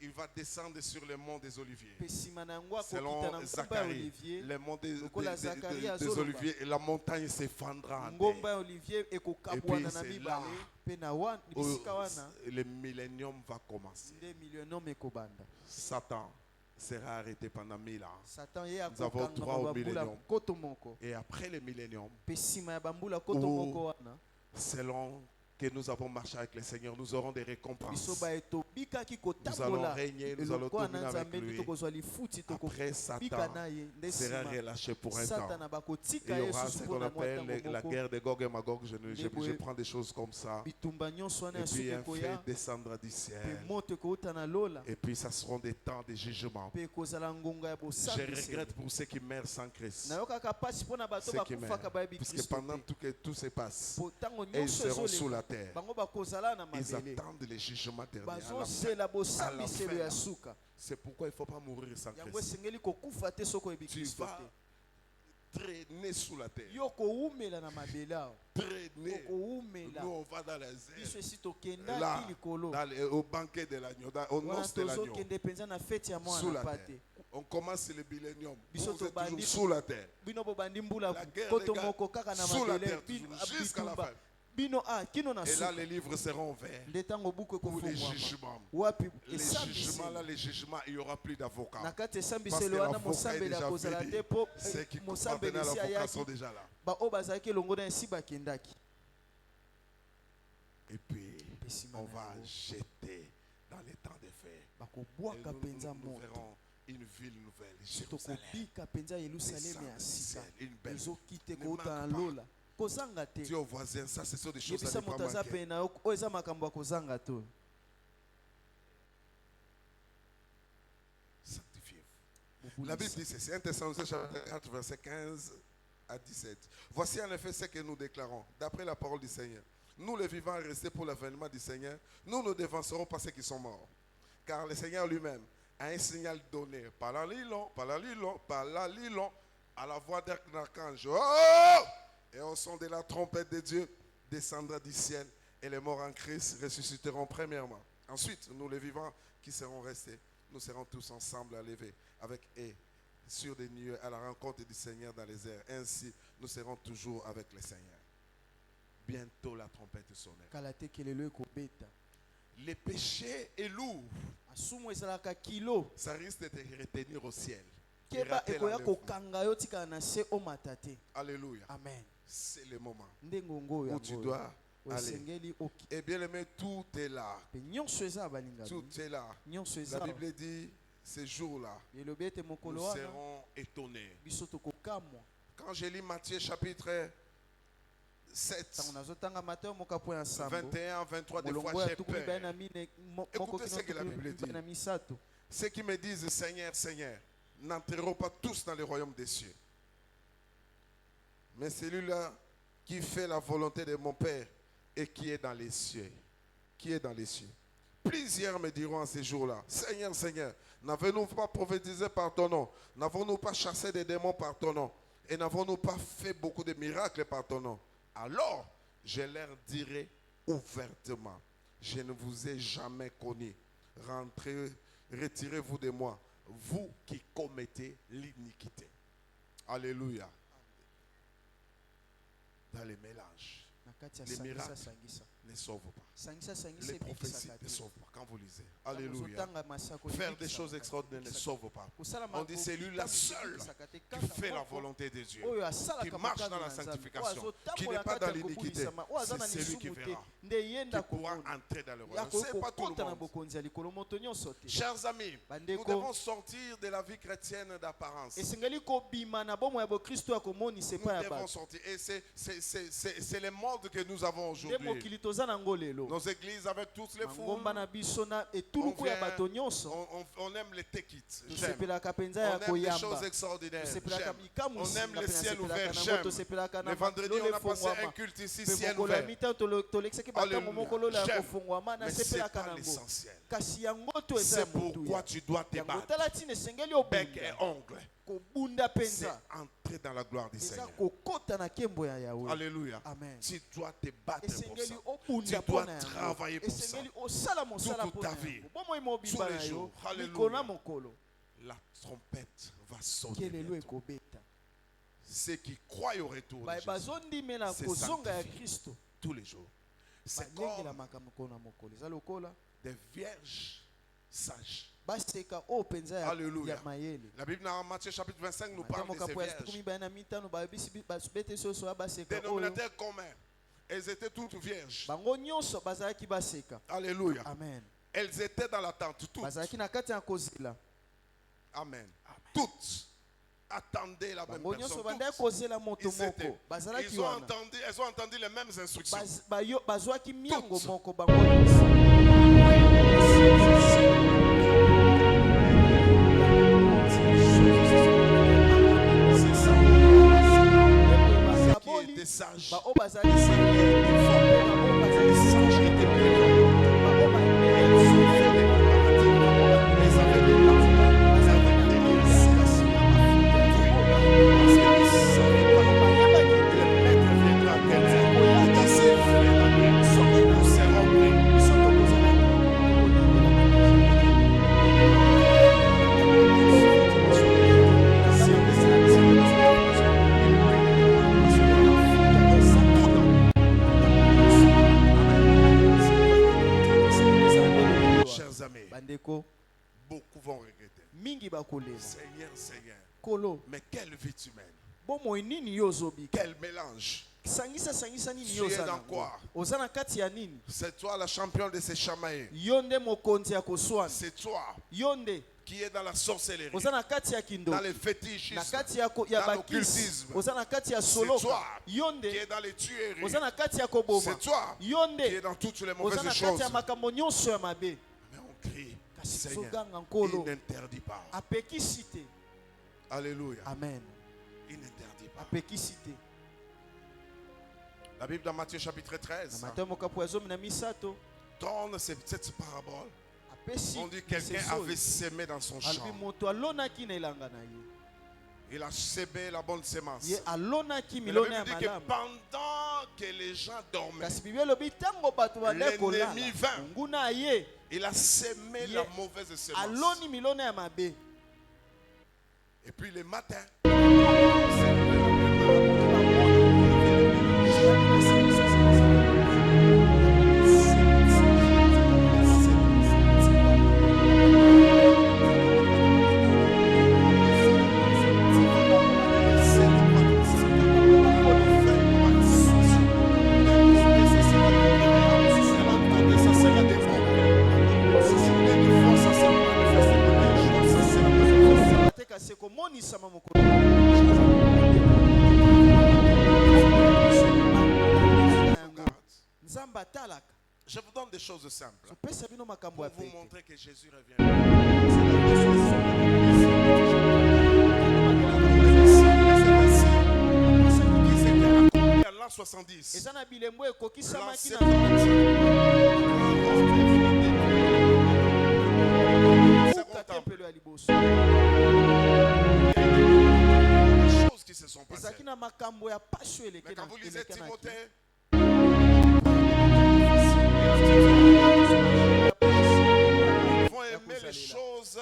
il va descendre sur le mont des Oliviers. mpe nsima na yango akokita Selon na ngomba ya Zacharie, olivier le mont lokola Zacharie des azoloba. Oliviers, et la montagne s'effondra en ngomba terre. ya olivier Et ekokabwana puis na c'est mibale là mpe na bisika wana Le millénium va commencer. nde milionome ekobanda Satan sera arrêté pendant 1000 ans. satan ye Nous avons droit au akokangama bambula millénium. koto moko Et après le millénium, mpe nsima ya bambula koto Oh. moko wana selon que nous avons marché avec le Seigneur, nous aurons des biso récompenses. baye tobikaki Nous allons kotambola régner, nous allons elokwa dominer na avec nzambe nde lui. tokozwa lifuti Après, tokobika Satan na ye nde sera nsima relâché pour un temps. satana Et bakotika il y ye aura susu ce mpo qu'on na mwa appelle ntango la moko guerre de Gog et Magog. Je Leboe. prends des choses comme ça. bitumba nyonso wana Et ya puis suki un feu ekoya descendra du mpe ciel. moto ekouta na lola Et puis ça seront des temps de jugement. mpe ekozala ngonga ya Je bosambiselo regrette pour ceux qui meurent sans Christ. nayokaka mpasi mpo na bato Ceux qui bakufaka meurent. bayebi Parce que kristo pendant te que tout se passe, po ntango et ils nyonso seront sous ezoleka la terre. bango bakozala na Ils mabele attendent les jugements derniers. À la fin. bazozela bosambiselo À la ya fin. suka C'est pourquoi il ne faut pas mourir sans yango Christ. esengeli kokufa te soki oyebi Tu kristo vas te traîner sous la terre. yo kowumela na mabele awa Traîner. okowumela Nous, on va dans les biso airs. esi Là, tokendaki likolo au banquet de l'agneau, au wana noces de l'agneau. tozokende mpenza na feti ya Sous mwana la pa terre. te On commence le millénium. Biso Vous êtes tobandi- toujours sous la terre. bino bobandi mbula La guerre koto des gars, moko kaka na sous la mabele terre, toujours, jusqu'à la bitumba fin. bino kino na Et là, suka les livres seront ouverts nde ntango buku pour les ekofungwama jugements. wapi Les jugements, là, esambiselo les jugements, il n'y aura plus d'avocats. na kati Parce esambiselo que wana l'avocat est mosambeli déjà akozala venu. te mpo Ceux qui mosambeli appartenaient à esi l'avocat ayaki sont déjà là. baoyo bazalaki elongo na esi bakendaki Et puis, mpe nsima on na va yango jeter dans les temps de fer. Et bakobwaka mpenza nous moto verrons une ville nouvelle, so Jérusalem. tokobika mpenza yelusaleme Descendre ya du sika ciel, une belle. ezokite Ne kouta na manque pas. lola kozanga te Dis au voisin, ça, ce sont des choses à yebisa ne pas moto aza manquer. pene na yo oyo eza makambo ya kozanga te Sanctifiez-vous. La Bible dit ceci, 1 Thessaloniciens chapitre 4, verset 15 à 17. Voici en effet ce que nous déclarons, d'après la parole du Seigneur. Nous, les vivants, restés pour l'avènement du Seigneur, nous ne dévancerons pas ceux qui sont morts. Car le Seigneur lui-même a un signal donné par la lilon, à la voix d'un archange. Oh! Et au son de la trompette de Dieu descendra du ciel et les morts en Christ ressusciteront premièrement. Ensuite, nous les vivants qui serons restés, nous serons tous ensemble à lever avec eux sur des nuées à la rencontre du Seigneur dans les airs. Ainsi, nous serons toujours avec le Seigneur. Bientôt la trompette sonnera. kala te kelelo ekobeta Le péché est lourd. asumu ezalaka kilo Ça risque de te retenir au ciel. Et keba rater ekoya l'enlèvement. kokanga yo tikala na se omata te Alléluia. amen C'est le moment nde ngongo oyo où tu yango dois oyo aller. esengeli oki Et bien aimé, tout est là. mpe nyonso eza balinga Tout est là. nyonso La eza Bible dit, ces jours-là, elobi ete mokolo nous wana serons étonnés. biso tokokamwa Quand je lis Matthieu chapitre 7, ntango nazotanga mateyo moka po ya nsambo 21, 23, des molongo fois ya j'ai tuku mibale na peur. mine moko Écoutez ce que la kino Bible dit. mibale na misato Ceux qui me disent Seigneur, Seigneur, n'entreront pas tous dans le royaume des cieux. Mais celui-là qui fait la volonté de mon Père et qui est dans les cieux. Qui est dans les cieux. Plusieurs me diront en ces jours-là, Seigneur, Seigneur, n'avons-nous pas prophétisé par ton nom? N'avons-nous pas chassé des démons par ton nom? Et n'avons-nous pas fait beaucoup de miracles par ton nom? Alors, je leur dirai ouvertement, je ne vous ai jamais connu. Rentrez, retirez-vous de moi, vous qui commettez l'iniquité. Alléluia. Dans les mélanges, na kati ya Les sangisa miracles. sangisa ne sauvent pas. sangisa sangisa Les prophéties ebikisaka ne te sauvent pas quand vous lisez. Ntango Alléluia. ozotanga masako Faire des ebikisaka choses te, extraordinaires ne ebikisaka sauve pas. te. Kosala On dit c'est lui la makambo seule ebikisaka te, qui kaka fait la moko volonté de Dieu, oyo qui asalaka marche makasi dans la na Nzambe, sanctification, oyo qui azotambola n'est pas kati ya dans l'iniquité. kobundisama, oyo aza na C'est celui qui lisumu te verra, nde ye qui nda pourra komona entrer dans le ya royaume. C'est pas tout le kokota na monde. bokonzi ya likolo moto nyonso te. Chers amis, Bandeko. nous devons sortir de la vie chrétienne d'apparence. esengeli kobima na bomo ya bokristo ya komonisa Nous epai ya devons bato sortir. Et c'est le monde monde que nous avons nde aujourd'hui, mokili toza nango lelo nos églises avec toutes les foules, mangomba na biso na etuluku ya bato nyonso on aime les tekits. J'aime. tosepelaka mpenza On ya aime les koyamba choses extraordinaires. tosepelaka J'aime. bikamu On aime singa le mpe ciel nasepelaka ouvert. nango J'aime. tosepelaka Le na vendredi, lolo on a passé un efongwama culte ici, mpe ciel mokolo ya ouvert. mita tolekisaki batango Alléluia. moko lolo ya J'aime. kofongwama Mais c'est nasepelaka pas nango l'essentiel. kasi yango to eza ya C'est pourquoi motuya tu dois te yango battre. tala ntina esengeli Bec et obunda ongle. kobunda C'est mpenza entrer dans la gloire du eza Seigneur. kokota na nkembo ya yawe Alléluia. amen Tu dois te battre pour esengeli ça. obunda Tu mpo dois na yango travailler pour ça. esengeli osala mosala Toute mpo ta na vie. yango bomoi mobimba Tous les na yo jours. Alléluia. mikolo na mokolo La trompette va sonner. kelelo bientôt. ekobeta Ceux qui croient au retour de Jésus bazondimela se kozonga ya sanctifient kristo tous les jours. C'est balengela comme makambo mokolo na mokolo eza lokola des vierges sages. baseka oyo mpenza Alléluia. ya mayele La Bible dans Matthieu chapitre 25 nous Mathayo parle de ces mokapo ya tuku vierges. mibale na mitano babetisi oyo soya baseka oyo Dénominateur commun. Elles étaient toutes vierges. bango nyonso bazalaki baseka Alléluia. amen Elles étaient dans l'attente. Toutes. bazalaki na kati ya kozela Amen. Toutes attendaient la même bango personne. nyonso bandaki Toutes. kozela moto Ils étaient- moko bazalaki Elles ont wana entendu les mêmes instructions. bazwaki miango Toutes. moko bango nyonso C'est ça. Baza Qui boli, était sage. ba oyo bazali senge, ba oyo bazali sage, ba oyo Elles avaient des larmes. Elles avaient des délices. Parce qu'elles savaient pas que le maître viendra à quelle heure. Et qui s'est fait la nuit. Nous serons pris. Chers amis, bandeko beaucoup vont regretter. mingi bakolela Seigneur, Seigneur, kolo mais quelle vie humaine, bomoi nini yo ozobika quel mélange. sangisa nini Tu yo es oza dans nango quoi? oza na kati ya nini C'est toi la championne de ces chamaillés. yo nde mokonzi ya koswana C'est toi yo nde qui es dans la sorcellerie, oza na kati ya dans kindoki le na fétichisme, kati ya dans bakisi l'occultisme. oza na kati ya C'est soloka toi yo qui nde est dans les tueries. oza na kati ya koboma C'est toi yo qui est nde dans toutes les oza mauvaises na kati choses. ya makambo nyonso ya mabe Mais on crie, kasi Seigneur, tozoganga il nkolo n'interdit pas. apekisi te Alléluia. amen Il n'interdit pas. apekisi te La Bible dans Matthieu chapitre na 13 matayo mokapo ya 17 donne cette parabole. apesi On dit quelqu'un liseso avait semé dans son alobi champ. moto alonaki na elanga na ye Il a semé la bonne semence. ye alonaki Mais la milona ya Bible dit que malamu pendant que les gens dormaient, kasi bibi elobi ntango bato bandai kolala l'ennemi vint. nguna ye Il a semé Ye- la mauvaise semence. aloni milona ya mabe Et puis le matin, te kasi ekomonisama mokolo nzambe atalaka je vous donne des choses simples opesa bino makambo pour ya vous pete montrer que Jésus revient. Qui s'était accompli en l'an 70. eza na bilembo ekokisamaki L'an na 70. Second temple. tempelo ya liboso Des choses qui se sont passées. ezalaki na makambo ya pasio eleke Mais quand vous lisez eleke na Timothée, ils vont aimer les choses,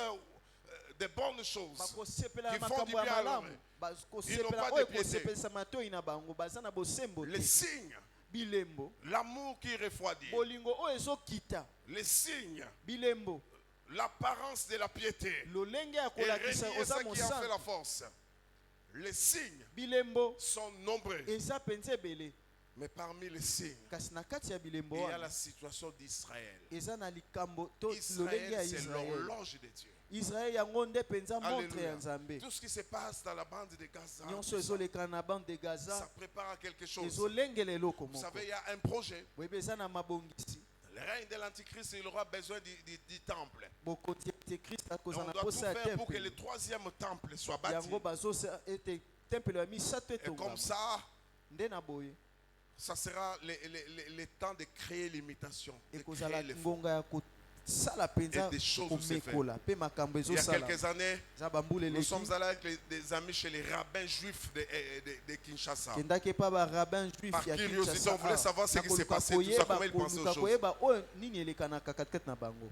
des bonnes choses. bakosepela qui font makambo du ya bien à malamu l'homme. Ils bakosepela n'ont pas oyo de piété. ekosepelisa matoi na bango baza na bosembo Les te signes, bilembo l'amour qui refroidit, bolingo oyo ezokita les signes, bilembo l'apparence de la piété, lolenge ya et kolakisa régner oza ce qui en fait mosantu la force. Les signes bilembo sont nombreux. eza mpenza ebele Mais parmi les signes, kasi na kati ya bilembo il y a wana la situation d'Israël. eza na likambo to lolenge Israël, ya c'est Israël. l'horloge de Dieu. Israël yango nde penza montre Alléluia. ya Nzambe. Tout ce qui se passe dans la bande de Gaza, Nyonso tout ça, ezoleka na bande de ça Gaza prépare à quelque chose. ezolengela eloko Vous moko. savez, il y a un projet. Boyebe eza na mabongisi. Le règne de l'Antichrist, il aura besoin du temple. Bokonzi ya Antéchrist Et akozala on na doit tout posa ya faire pour que temple. le troisième temple soit bâti. Yango bazosa ete temple ya misato Et comme etongama. ça, Nde na boye ça sera le temps de créer l'imitation, de ekozala créer le faux. ngonga ya kosala penza Et des choses où c'est komekola pe makambo Il y a ezosala. quelques années, Eza bambula nous eleki. sommes allés avec des amis chez les rabbins juifs de Kinshasa. Kendaki pa ba rabbin juif Par ya curiosité, Kinshasa. on voulait savoir ce qui s'est Nakoluka passé, tout ça, koyeba, comment ils pensaient aux koluka choses. koyeba oyo nini elekanaka katikati na bango.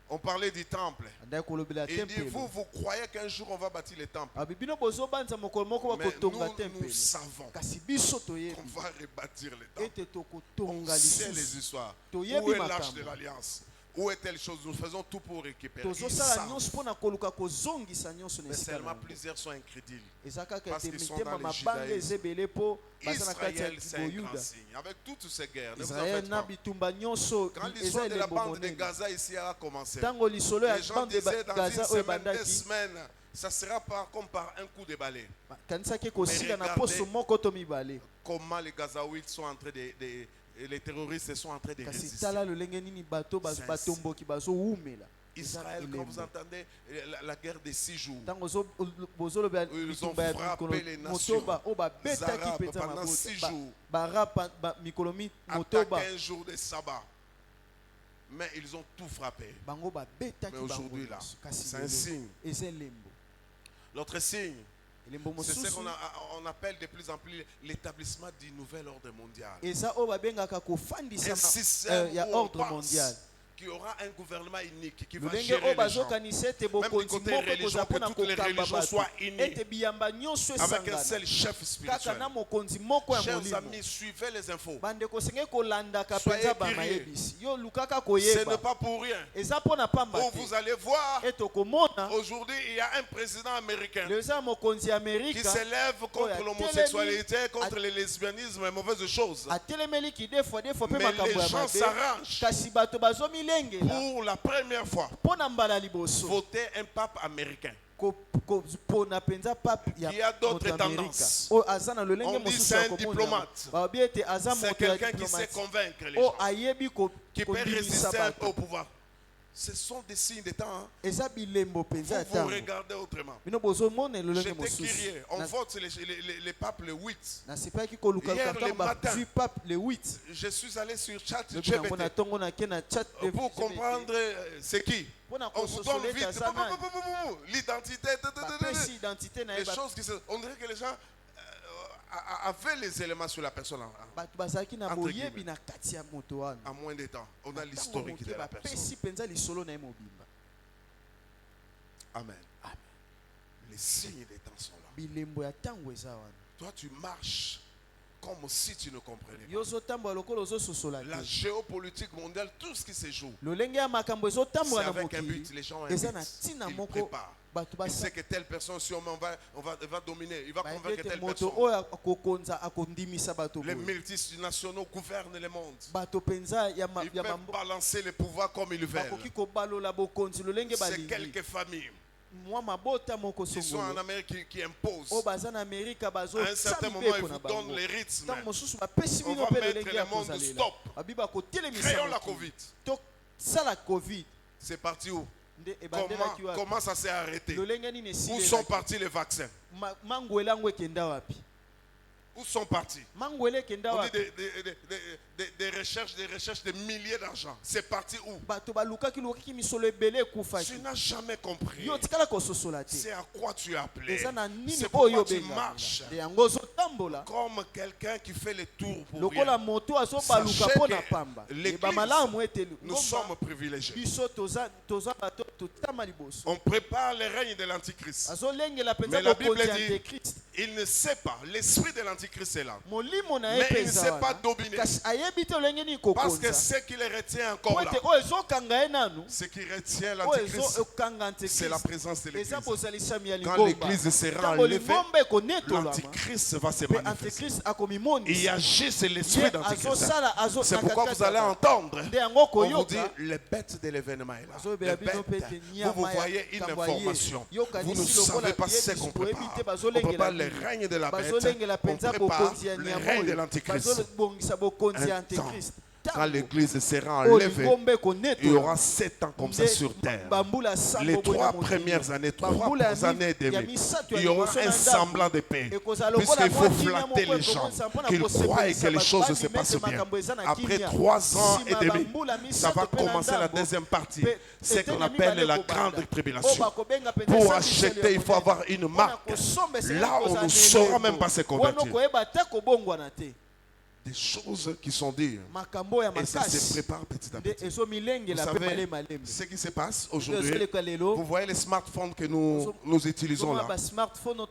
On parlait du temple. Andaki kolobela Et il dit, temple. vous croyez qu'un jour on va bâtir le temple. Abibino bozobanza mokolo moko Mais bakotonga nous temple. savons Kasi biso qu'on toyebi va rebâtir le temple. ete On tokotonga sait lisusu. les histoires. Où Toyebi est l'arche de makambo. l'alliance? Où est telle chose? Nous faisons tout pour récupérer. Ils Tozosala savent. nyonso mpona koluka kozongisa nyonso na Mais esika seulement na yango. plusieurs sont incrédules. Eza kaka Parce ete qu'ils sont mitema dans le mabanga judaïsme. eza ebele mpo baza na kati ya Israël, c'est un grand boyuda. signe. Avec toutes ces guerres, ne vous en Israel faites na pas. bitumba nyonso Quand eza l'histoire de la elembo bande de monene. Gaza ici a commencé, Ntango lisolo ya les gens bande de disaient dans une Gaza oyo semaine, 2 ebandaki semaines, ça sera pas comme par un coup de balai. kanisaki kosila na regardez- poso moko to mibale. Comment les Gazaouites sont en train les terroristes sont en train de Kasi résister. tala lolenge nini bato C'est ainsi. batomboki bazowumela. Israël, quand vous entendez la guerre des 6 jours, Ntango bozolobela Ils ont bitumba ya frappé mikolo les nations motoba oyo babetaki arabes mpenza pendant 6 mabota jours. barapa mikolo attaqué motoba un jour de sabbat. Mais ils ont tout frappé. bango babetaki Mais aujourd'hui, bango là, nyonso. Kasi c'est un lelo, signe. eza elembo L'autre signe, elembo c'est ce mosusu qu'on appelle de plus en plus l'établissement du nouvel ordre mondial. eza oyo babengaka kofandisa Un système ya où on ordre pense mondial. qu'il y aura un gouvernement unique qui va lolenge gérer oyo les gens. bazokanisa ete Même du bokonzi côté moko religion, kozala que mpona toutes les kokamba religions bato soient unies. ete biyamba nyonso Avec un esangana seul chef kaka spirituel. na mokonzi moko ya Chers molimo. amis, suivez les infos. bandeko osengeli kolandaka Soyez mpenza curieux. bamayebisi yo lukaka Ce koyeba n'est pas pour rien. eza mpona pamba Où te vous allez voir, ete okomona aujourd'hui, il y a un président américain lelo eza mokonzi ya qui amerika s'élève contre Oya, l'homosexualité, contre le lesbianisme et mauvaises choses. atelemeli kidefo defo mpe Mais makambo les ya gens mabe s'arrangent kasi bato bazomilengela pour la première fois mpona mbala liboso voter un pape américain. mpona mpenza pape Qui a ya d'autres moto amerika tendances. oyo aza na lolenge On dit mosusu c'est ya un komona diplomate. babi ete aza C'est moto ya quelqu'un qui sait diplomate convaincre les oyo gens ayebi qui peut kondimisa résister un peu au bato pouvoir. Ce sont des signes de temps. Hein. eza bilembo mpenza ya Vous ntango regardez autrement. bino bozomona lolenge J'étais mosusu curieux. On vote les papes le 8. nasepelaki koluka Hier, ntango le matin, bazwi pape le 8 Je suis allé sur chat lobi nango na GPT ntongo nake na chat pour comprendre c'est qui. mpona On vous donne kososola vite ete aza nani l'identité. bapesi identité na ye Les choses qui se... On dirait que les gens avaient les éléments sur la personne bato bazalaki na Entre boyebi guillemets. na kati ya moto wana en moins de temps. On a Ntango l'historique de moke la personne. bapesi mpenza lisolo na ye mobimba Amen. Les signes des temps sont là. bilembo ya ntango eza wana Toi, tu marches comme si tu ne comprenais yo pas. ozotambola lokola ozososola La te géopolitique mondiale, tout ce qui se joue, lolenge ya makambo c'est ezotambola na avec un but. mokili Les gens ont un eza na but. ntina Ils moko préparent. bato Il sait basa que telle personne, si on va dominer, il va bayebi convaincre ete telle moto personne. oyo akokonza akondimisa bato Les boye multinationaux gouvernent le monde. bato mpenza ya Ils peuvent balancer le pouvoir comme ils veulent. bakoki kobalola bokonzi lolenge C'est balingi quelques familles mwa mabota moko qui sont en songolo Amérique qui imposent. oyo baza na amerika À un certain bazosala moment, ils mpepo vous na donnent bango les rythmes. ntango mosusu bapesi On bino va mpe mettre lolenge le ya monde kozalela stop. babi bakotelemisa Créons la mokili. Covid. tosala covid C'est parti où? nde ebandelaki wapi Comment ça s'est arrêté? lolenge nini Où sont esilelaki partis les vaccins? mangwele yango ekenda wapi Où sont partis? mangwele ekenda On dit wapi des recherches de milliers d'argent. C'est parti où? bato balukaki misolo ebele ekufaki Tu n'as jamais compris. yo tikala kososola te C'est à quoi tu es appelé. eza na nini C'est oyo pourquoi tu obengaka marches nde yango ozotambola comme quelqu'un qui fait le tour pour lokola rien. moto azobaluka Sachez mpo na que pamba l'Église, yeba malamu ete Nous sommes privilégiés. biso toza bato totama liboso On prépare le règne de l'Antichrist. azolengela mpenza Mais la Bible bokonzi ya dit- antéchrist Il ne sait pas. L'esprit de l'Antichrist est là. molimo na ye Mais mpe il ne eza sait pas wana dominer. kasi ayebi te olenge nini Parce que kokonza ce qui le retient po encore là, ete oyo ezokanga ye nanu ce qui retient oyo l'Antichrist, ezokanga c'est la antéchrist présence de eza l'Église. bozalisami ya Quand lingomba l'Église sera ntango enlevée, lingomba ekonetolama l'Antichrist va se Pe manifester. Antéchrist akomimoni. Il agit sur l'esprit d'Antéchrist. Azosala azo. C'est pourquoi vous allez entendre. On vous dit les bêtes de l'événement est là. Les bêtes. Vous voyez une information. Vous ne savez pas ce qu'on prépare. On prépare le règne de la bête. On prépare le règne de l'Antéchrist. Un temps, quand l'église sera enlevée, il y aura 7 ans comme ça sur terre. Les 3 premières années, 3 années et demie, il y aura un semblant de paix. Puisqu'il faut flatter les gens, qu'ils croient que les choses se passent bien. Après 3 ans et demi, ça va commencer la deuxième partie. Ce qu'on appelle la grande tribulation. Pour acheter, il faut avoir une marque. Là, on ne saura même pas se convertir. Des choses qui sont dites et ça se prépare petit à petit. Vous savez ce qui se passe aujourd'hui. Vous voyez les smartphones que nous utilisons là.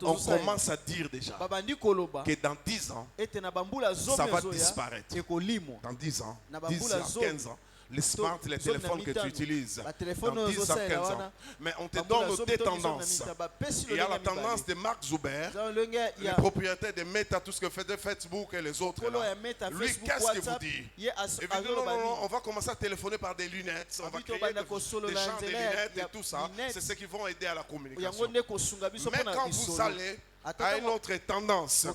On commence à dire déjà que dans 10 ans, ça va disparaître. Dans 10 ans, 10 ans, 15 ans. Les téléphones que tu utilises dans 10 ans, 15 ans. Mais on te donne 2 tendances. Il y a la tendance de Mark Zuckerberg, le propriétaire de Meta, tout ce que fait de Facebook et les autres. Là. Lui, qu'est-ce qu'il vous dit? Il dit non, on va commencer à téléphoner par des lunettes. On va créer des champs de lunettes et tout ça. C'est ce qui vont aider à la communication. Mais quand vous allez à une autre tendance,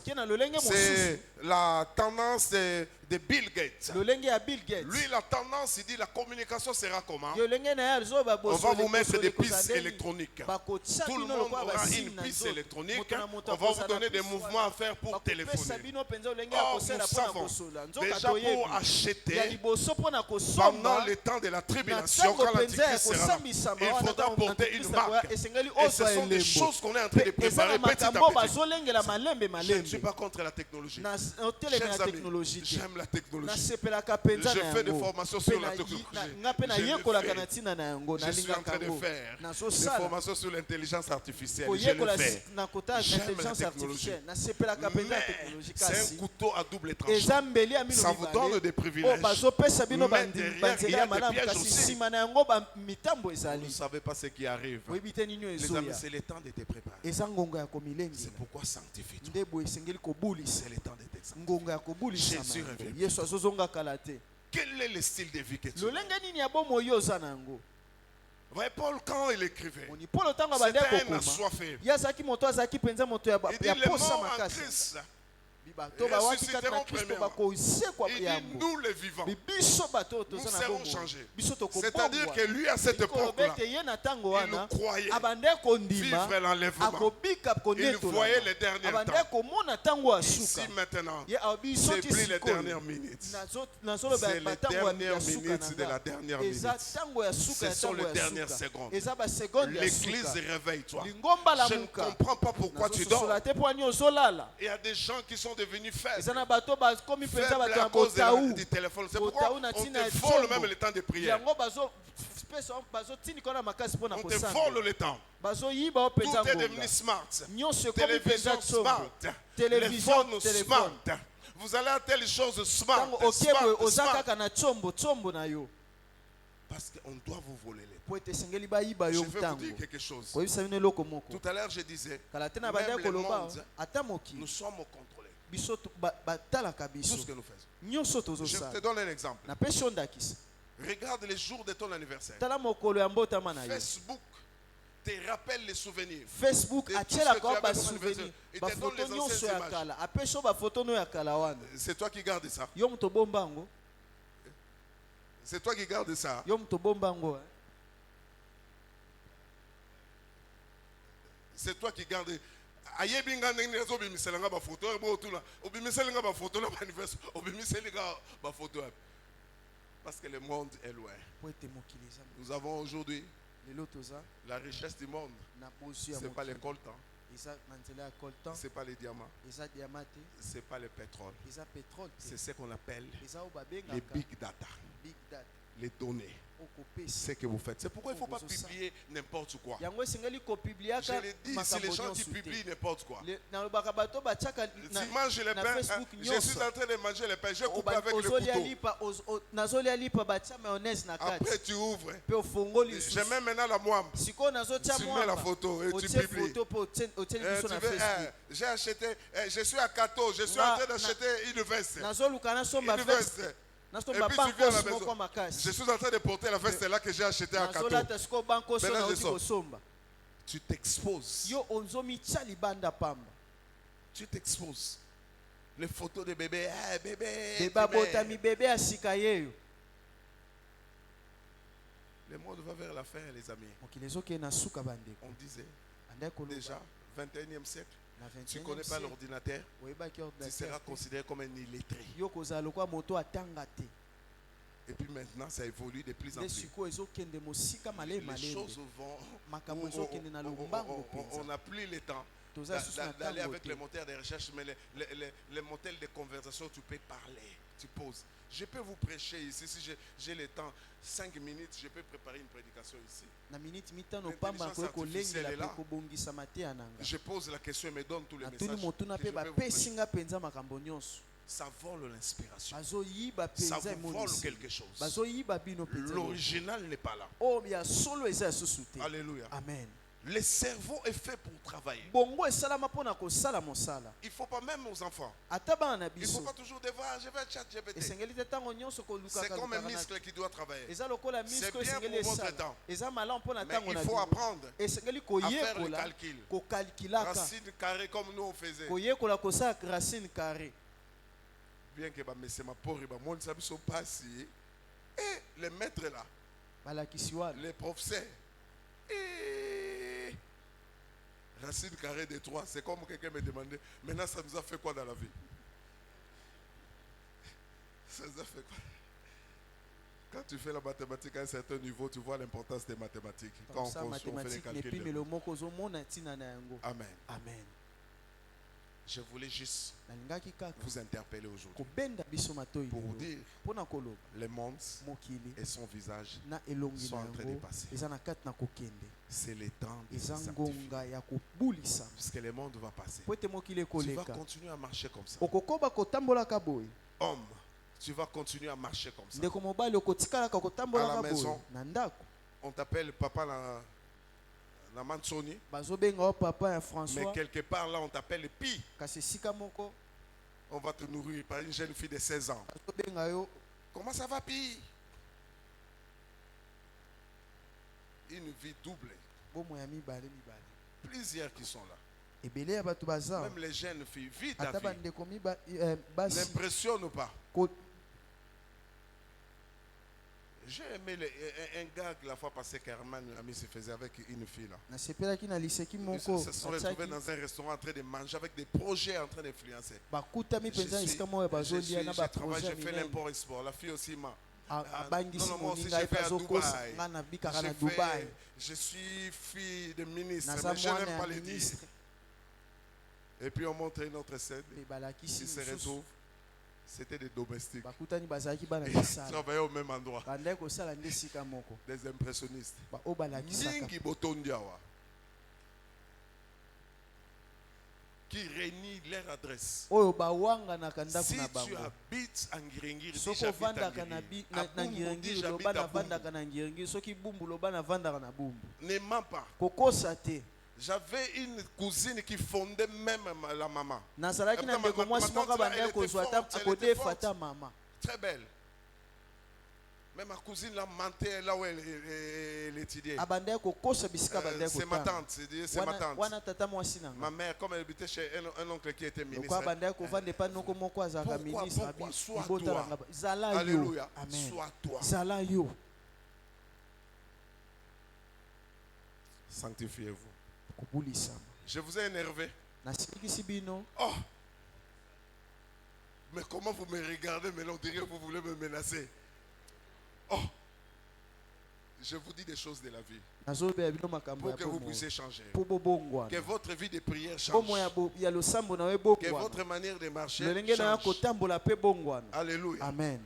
c'est la tendance de Bill Gates. Lui, la tendance, il dit la communication sera comment? On va vous mettre des pistes électroniques. Tout le monde aura une piste électronique. On va vous donner des mouvements à faire pour téléphoner. Or, nous savons, déjà pour acheter, pendant le temps de la tribulation, quand l'Antichrist sera là, il faudra porter une marque. Et ce sont des choses qu'on est en train de préparer petit à petit. Je ne suis pas contre la technologie. Chers amis, j'aime la technologie. Je fais des formations sur la technologie. Je suis en train de faire des formations sur l'intelligence artificielle. Je le fais. J'aime la technologie. Mais c'est un couteau à double tranchant. Ça vous donne des privilèges. Mais derrière, il y a des pièges aussi. Vous ne savez pas ce qui arrive. Les amis, c'est le temps de te préparer. C'est pourquoi sanctifie-toi. C'est le temps de t'examiner. Jésus revient. Quel est le style de vie que tu as? Voyez Paul quand il écrivait, c'était un assoiffé. Il dit les morts en Christ ressusciteront premièrement. Il dit nous les vivants, nous serons changés. C'est-à-dire que lui à cette époque-là, il nous croyait vivre l'enlèvement. Il voyait les derniers temps. Ici maintenant, c'est plus les dernières minutes. C'est les dernières minutes de la dernière minute. Ce sont les dernières secondes. L'église réveille-toi. Je ne comprends pas pourquoi tu dors. Il y a des gens qui sont devenus faibles. Faibles à cause du téléphone. C'est pourquoi on te vole même le temps de prière. On te vole le temps. Tout est devenu smart. Télévision smart. Téléphone smart. Vous allez à telle chose smart. Parce qu'on doit vous voler les temps. Je vais vous dire quelque chose. Tout à l'heure, je disais, même le monde, nous sommes contrôlés. Tout ce que nous faisons. Je te donne un exemple. Regarde les jours de ton anniversaire. Facebook te rappelle les souvenirs. Facebook a c'est toi qui gardes ça. C'est toi qui gardes ça. C'est toi qui gardes. Parce que le monde est loin. Nous avons aujourd'hui la richesse du monde. Ce n'est pas les coltans. Ce n'est pas les diamants. Ce n'est pas le pétrole. C'est ce qu'on appelle les big data. les donner. okopesa. Ce que vous faites. C'est pourquoi il ne faut pas publier n'importe quoi. Yango esengeli Je kopubliaka l'ai dit, si les gens qui publient n'importe quoi. nalobaka bato batiaka Tu manges le na pain, Facebook je suis en train de manger le pain, j'ai coupé avec le ozolia couteau. lipa nazolia lipa batia mayonnaise na kati Après tu ouvres. pe ofongoli Je mets maintenant la moimbe. sikoyo nazotia Tu mets la mwamba photo et tu otie publies. photo pe otieli biso Tu na veux, Facebook j'ai acheté, je suis à Kato, je suis en train d'acheter une veste. nazoluka nasomba Une veste veste. nasomba Et puis tu viens à la bankosi maison. moko makasi Je suis en train de porter la veste là que j'ai achetée à Kato. nazolata sikoyo bankosi Maintenant, je nauti sors. kosomba Tu t'exposes. yo onzomitya libanda pamba Tu t'exposes. Les photos de bébé, bébé. bebabotami bebe ya sika yeyo Le monde va vers la fin, les amis. mokili ezokende na suka bandeko On disait andai koloba déjà, 21e siècle, na tu ne 21e connais pas siècle, l'ordinateur, oyebaki tu ordinateur seras te. considéré comme un illettré. yo kozala lokwa moto atanga te Et puis maintenant, ça évolue de plus en nde plus. sikoyo ezokende mosika malei Les malende choses vont. makambo ezokende na lombango On mpenza n'a plus le temps toza lisusu na d'aller ntango avec te les moteurs de recherche, mais les moteurs de conversation, tu peux parler, tu poses. Je peux vous prêcher ici, si j'ai le temps, 5 minutes, je peux préparer une prédication ici. na miniti mitano pamba nakoki kolengela mpe kobongisa mateya na nga Je pose la question et me donne tous les natuni messages. motuna que je mpe peux vous prêcher. bapesi nga mpenza makambo nyonso Ça vole l'inspiration. bazoyiba Ça mpenza vous vole emonisi quelque chose. bazoyiba bino mpenza L'original n'est pas là. oyo ya solo eza ya susu te Alléluia. amen Le cerveau est fait pour travailler. bongo esalama mpo na kosala mosala Il ne faut pas, même aux enfants, ata bana na il ne faut biso pas toujours devoir, je vais chat GPT. esengeli te ntango nyonso C'est comme un kolukaka muscle qui doit travailler. eza lokola C'est misko bien esengeli pour votre esala temps. eza malamu mpo na Mais ntango il na faut bino apprendre esengeli à faire le koyekola calcul. kokalkulaka Racine carrée comme nous on faisait. koyekola kosala racine carré Bien que je ma pauvre, mon sabi sont passés. Et les maîtres là, balakisi wana les professeurs. Et racine carrée de 3, c'est comme quelqu'un me demandait, maintenant ça nous a fait quoi dans la vie? Ça nous a fait quoi? Quand tu fais la mathématique à un certain niveau, tu vois l'importance des mathématiques. Quand kosala on fait les mathématique calculs. nepimelo moko ozomona ntina na yango Amen. amen Je voulais juste nalingaki kaka vous interpeller aujourd'hui kobenda biso matoi pour vous dire mpo na koloba le monde mokili et son visage na elongi sont na en train de yango passer. eza na kati na kokende C'est le temps de se eza sanctifier. ngonga ya kobulisa Parce que le monde va passer. po ete mokili Tu vas ekoleka continuer à marcher comme ça. okokoba kotambolaka boye Homme, tu vas continuer à marcher comme ça. ndeko mobali okotikalaka À kotambolaka la boye maison. na ndako On t'appelle papa la Mansoni, bazobenga o papa ya mais François quelque part là on t'appelle Pi. kasi esika moko On va te nourrir par une jeune fille de 16 ans. bazobenga yo Comment ça va Pi? Une vie doublée. bomoi ya mibale Plusieurs qui sont là. ebele ya bato baza Même les jeunes filles, vis ta ata vie. bandeko basi N'impressionne pas. ko- J'ai aimé un gars que la fois passée Carman ami se faisait avec une fille là. nasepelaki na liseki Ils moko se sont retrouvés batiaki dans un restaurant en train de manger avec des projets en train d'influencer. bakutami mpenza na esika moko ya bazolia na J'ai travaillé, baprojet j'ai fait minene l'import export. La fille aussi m'a. abangisi non, moi aussi, moninga j'ai ye fait mpe à azokosa Dubaï. nga na bikaka na J'ai dubai fait- Je suis fille de ministre, naza mais je mwana n'aime pas ya les dire. ministre Et puis on montre une autre scène. mpe balakisi Ils se mosusu retrouvent. C'était des domestiques. bakutani bazalaki bana Ils misala travaillaient au même endroit. bandaki kosala nde esika moko Des impressionnistes. oyo balakisaka Mingi Botondiawa. Qui réunit leur adresse. oyo bawanganaka ndako Si na tu bango habites en Ngiringiri, dis soki j'habite en ovandaka na Ngiringiri. na À Bumbu, ngirengiri dis loba j'habite à navandaka Bumbu. na ngirengiri soki bumbu loba navandaka na bumbu Ne mens pas. kokosa te J'avais une cousine qui fondait même la maman. nazalaki na Après, ndeko ma mwasi tante moko là, elle abandaki était kozwa forte, elle était akodefa forte. ata mama Très belle. Mais ma cousine l'a mentait là où elle étudiait. abandaki kokosa bisika abandaki C'est ma kotanga tante, c'est ma tante. wana tata mwasi na Ma nga mère, comme elle habitait chez un oncle qui était loko ministre. abandaki kovanda epai noko moko azalaka Pourquoi, ministre pourquoi? abi Sois ibotalanga zala yo Alléluia. amen Sois toi. zala yo Sanctifiez-vous. kobulisama Je vous ai énervé. nasilikisi bino Oh! Mais comment vous me regardez maintenant? On dirait que vous voulez me menacer. Oh! Je vous dis des choses de la vie. nazolobeya bino makambo Pour ya que vous bomoi puissiez changer. mpo bobongwana Que votre vie de prière change. bomoi ya losambo na yo Que ebongwana votre manière de marcher lolenge na yo change. kotambola mpe bongwana Alléluia. amen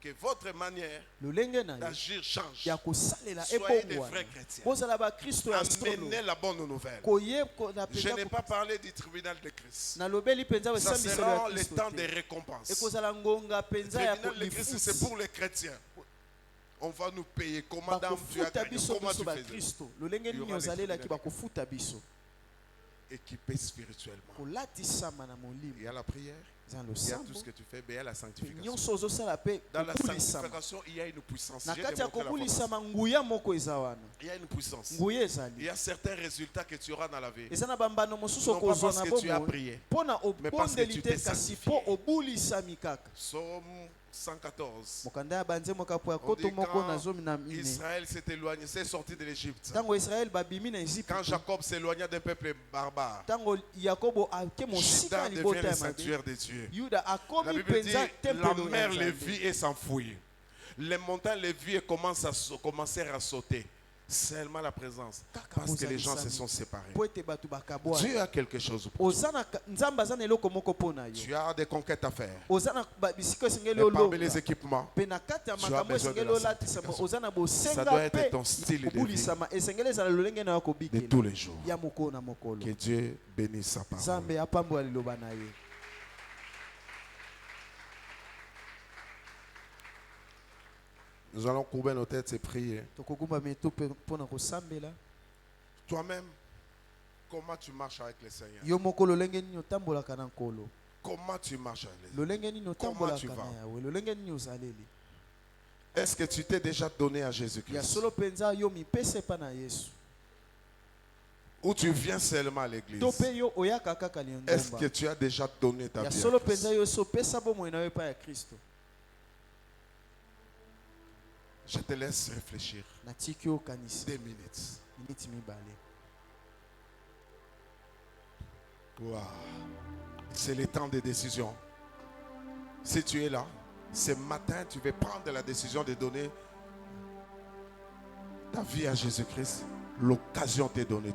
que votre manière lolenge na yo d'agir change. ya kosalela Soyez des ebongwana vrais chrétiens. bozala bakristo ya solo Amenez la bonne nouvelle. koyeba Je n'ai pas parlé du tribunal de Christ. nalobeli mpenza Ça esambiselo sera ya le kristo temps des te récompenses. ekozala ngonga Le mpenza ya tribunal de Christ, c'est lifusi pour les chrétiens. On va nous payer. Comment d'âme tu as bakofuta gagné? biso Comment biso tu faisais? bakristo lolenge Il y nini aura des ozalelaki tribunaux. bakofuta biso Équipé spirituellement. kolatisama na Il molimo y a la prière, eza na il y a tout losambo ce que tu fais, mais il y a la mpe sanctification. nyonso ozosala mpe Dans la kobulisama sanctification, il y a une puissance. na J'ai kati ya démontré la kobulisama nguya moko eza wana force. Il y a une puissance. nguya Il ezali y a certains résultats que tu auras dans la vie. eza na bambano mosusu Non pas okozwa parce na que tu as bomoi prié, mpo na mais parce que obondeli tu te t'es kasi sanctifié. mpo obulisami kaka Psaume 114. mokanda ya banze mokapo ya On koto dit moko na quand zomi na mine Israël s'est éloigné, s'est sorti de l'Égypte. ntango israele babimi na Quand ezipito Jacob s'éloigna d'un peuple barbare, ntango yakobo ake mosika Juda ya devient libota le ya mabe sanctuaire de Dieu. yuda La akomi Bible dit mpenza la tempelo ya mer les Nzambe. vit et s'enfuit. Les montagnes les vit et commencèrent à sauter. Seulement la présence. Parce que les gens se sont séparés. po ete bato bakabwana Dieu a quelque chose pour toi. oza na nzambe aza na eloko moko mpo na yo Tu as des conquêtes à faire. oza na bisika esengeli Mais parmi olonga les équipements, mpe na kati ya tu as makambo besoin de esengeli la olatisama sanctification. oza na Ça bosenga doit être mpe ton style de vie kobulisama esengeli ezala lolenge na yo de kobikela tous les jours. ya mokolo na mokolo Que Dieu bénisse sa parole. nzambe apambola liloba na ye Nous allons courber nos têtes et prier. tokogumba meto mpo na kosambela Toi-même, comment tu marches avec le Seigneur? yo moko lolenge nini otambolaka na nkolo Comment tu marches avec le Seigneur? lolenge nini tu otambolaka vas? na yawe lolenge nini ozaleli Est-ce que tu t'es déjà donné à ya Jésus-Christ? solo mpenza yo mipesa epa na yesu Ou tu viens seulement à l'église? to mpe yo oyaka kaka Est-ce que liongomba tu as déjà donné ta ya vie à solo Christ? mpenza yo so opesa bomoi na yo epai ya kristo Je te laisse réfléchir. natiki yo okanisa 2 minutes. miniti mibale Wow. C'est le temps des décisions. Si tu es là, ce matin, tu veux prendre la décision de donner ta vie à Jésus-Christ. L'occasion t'est donnée.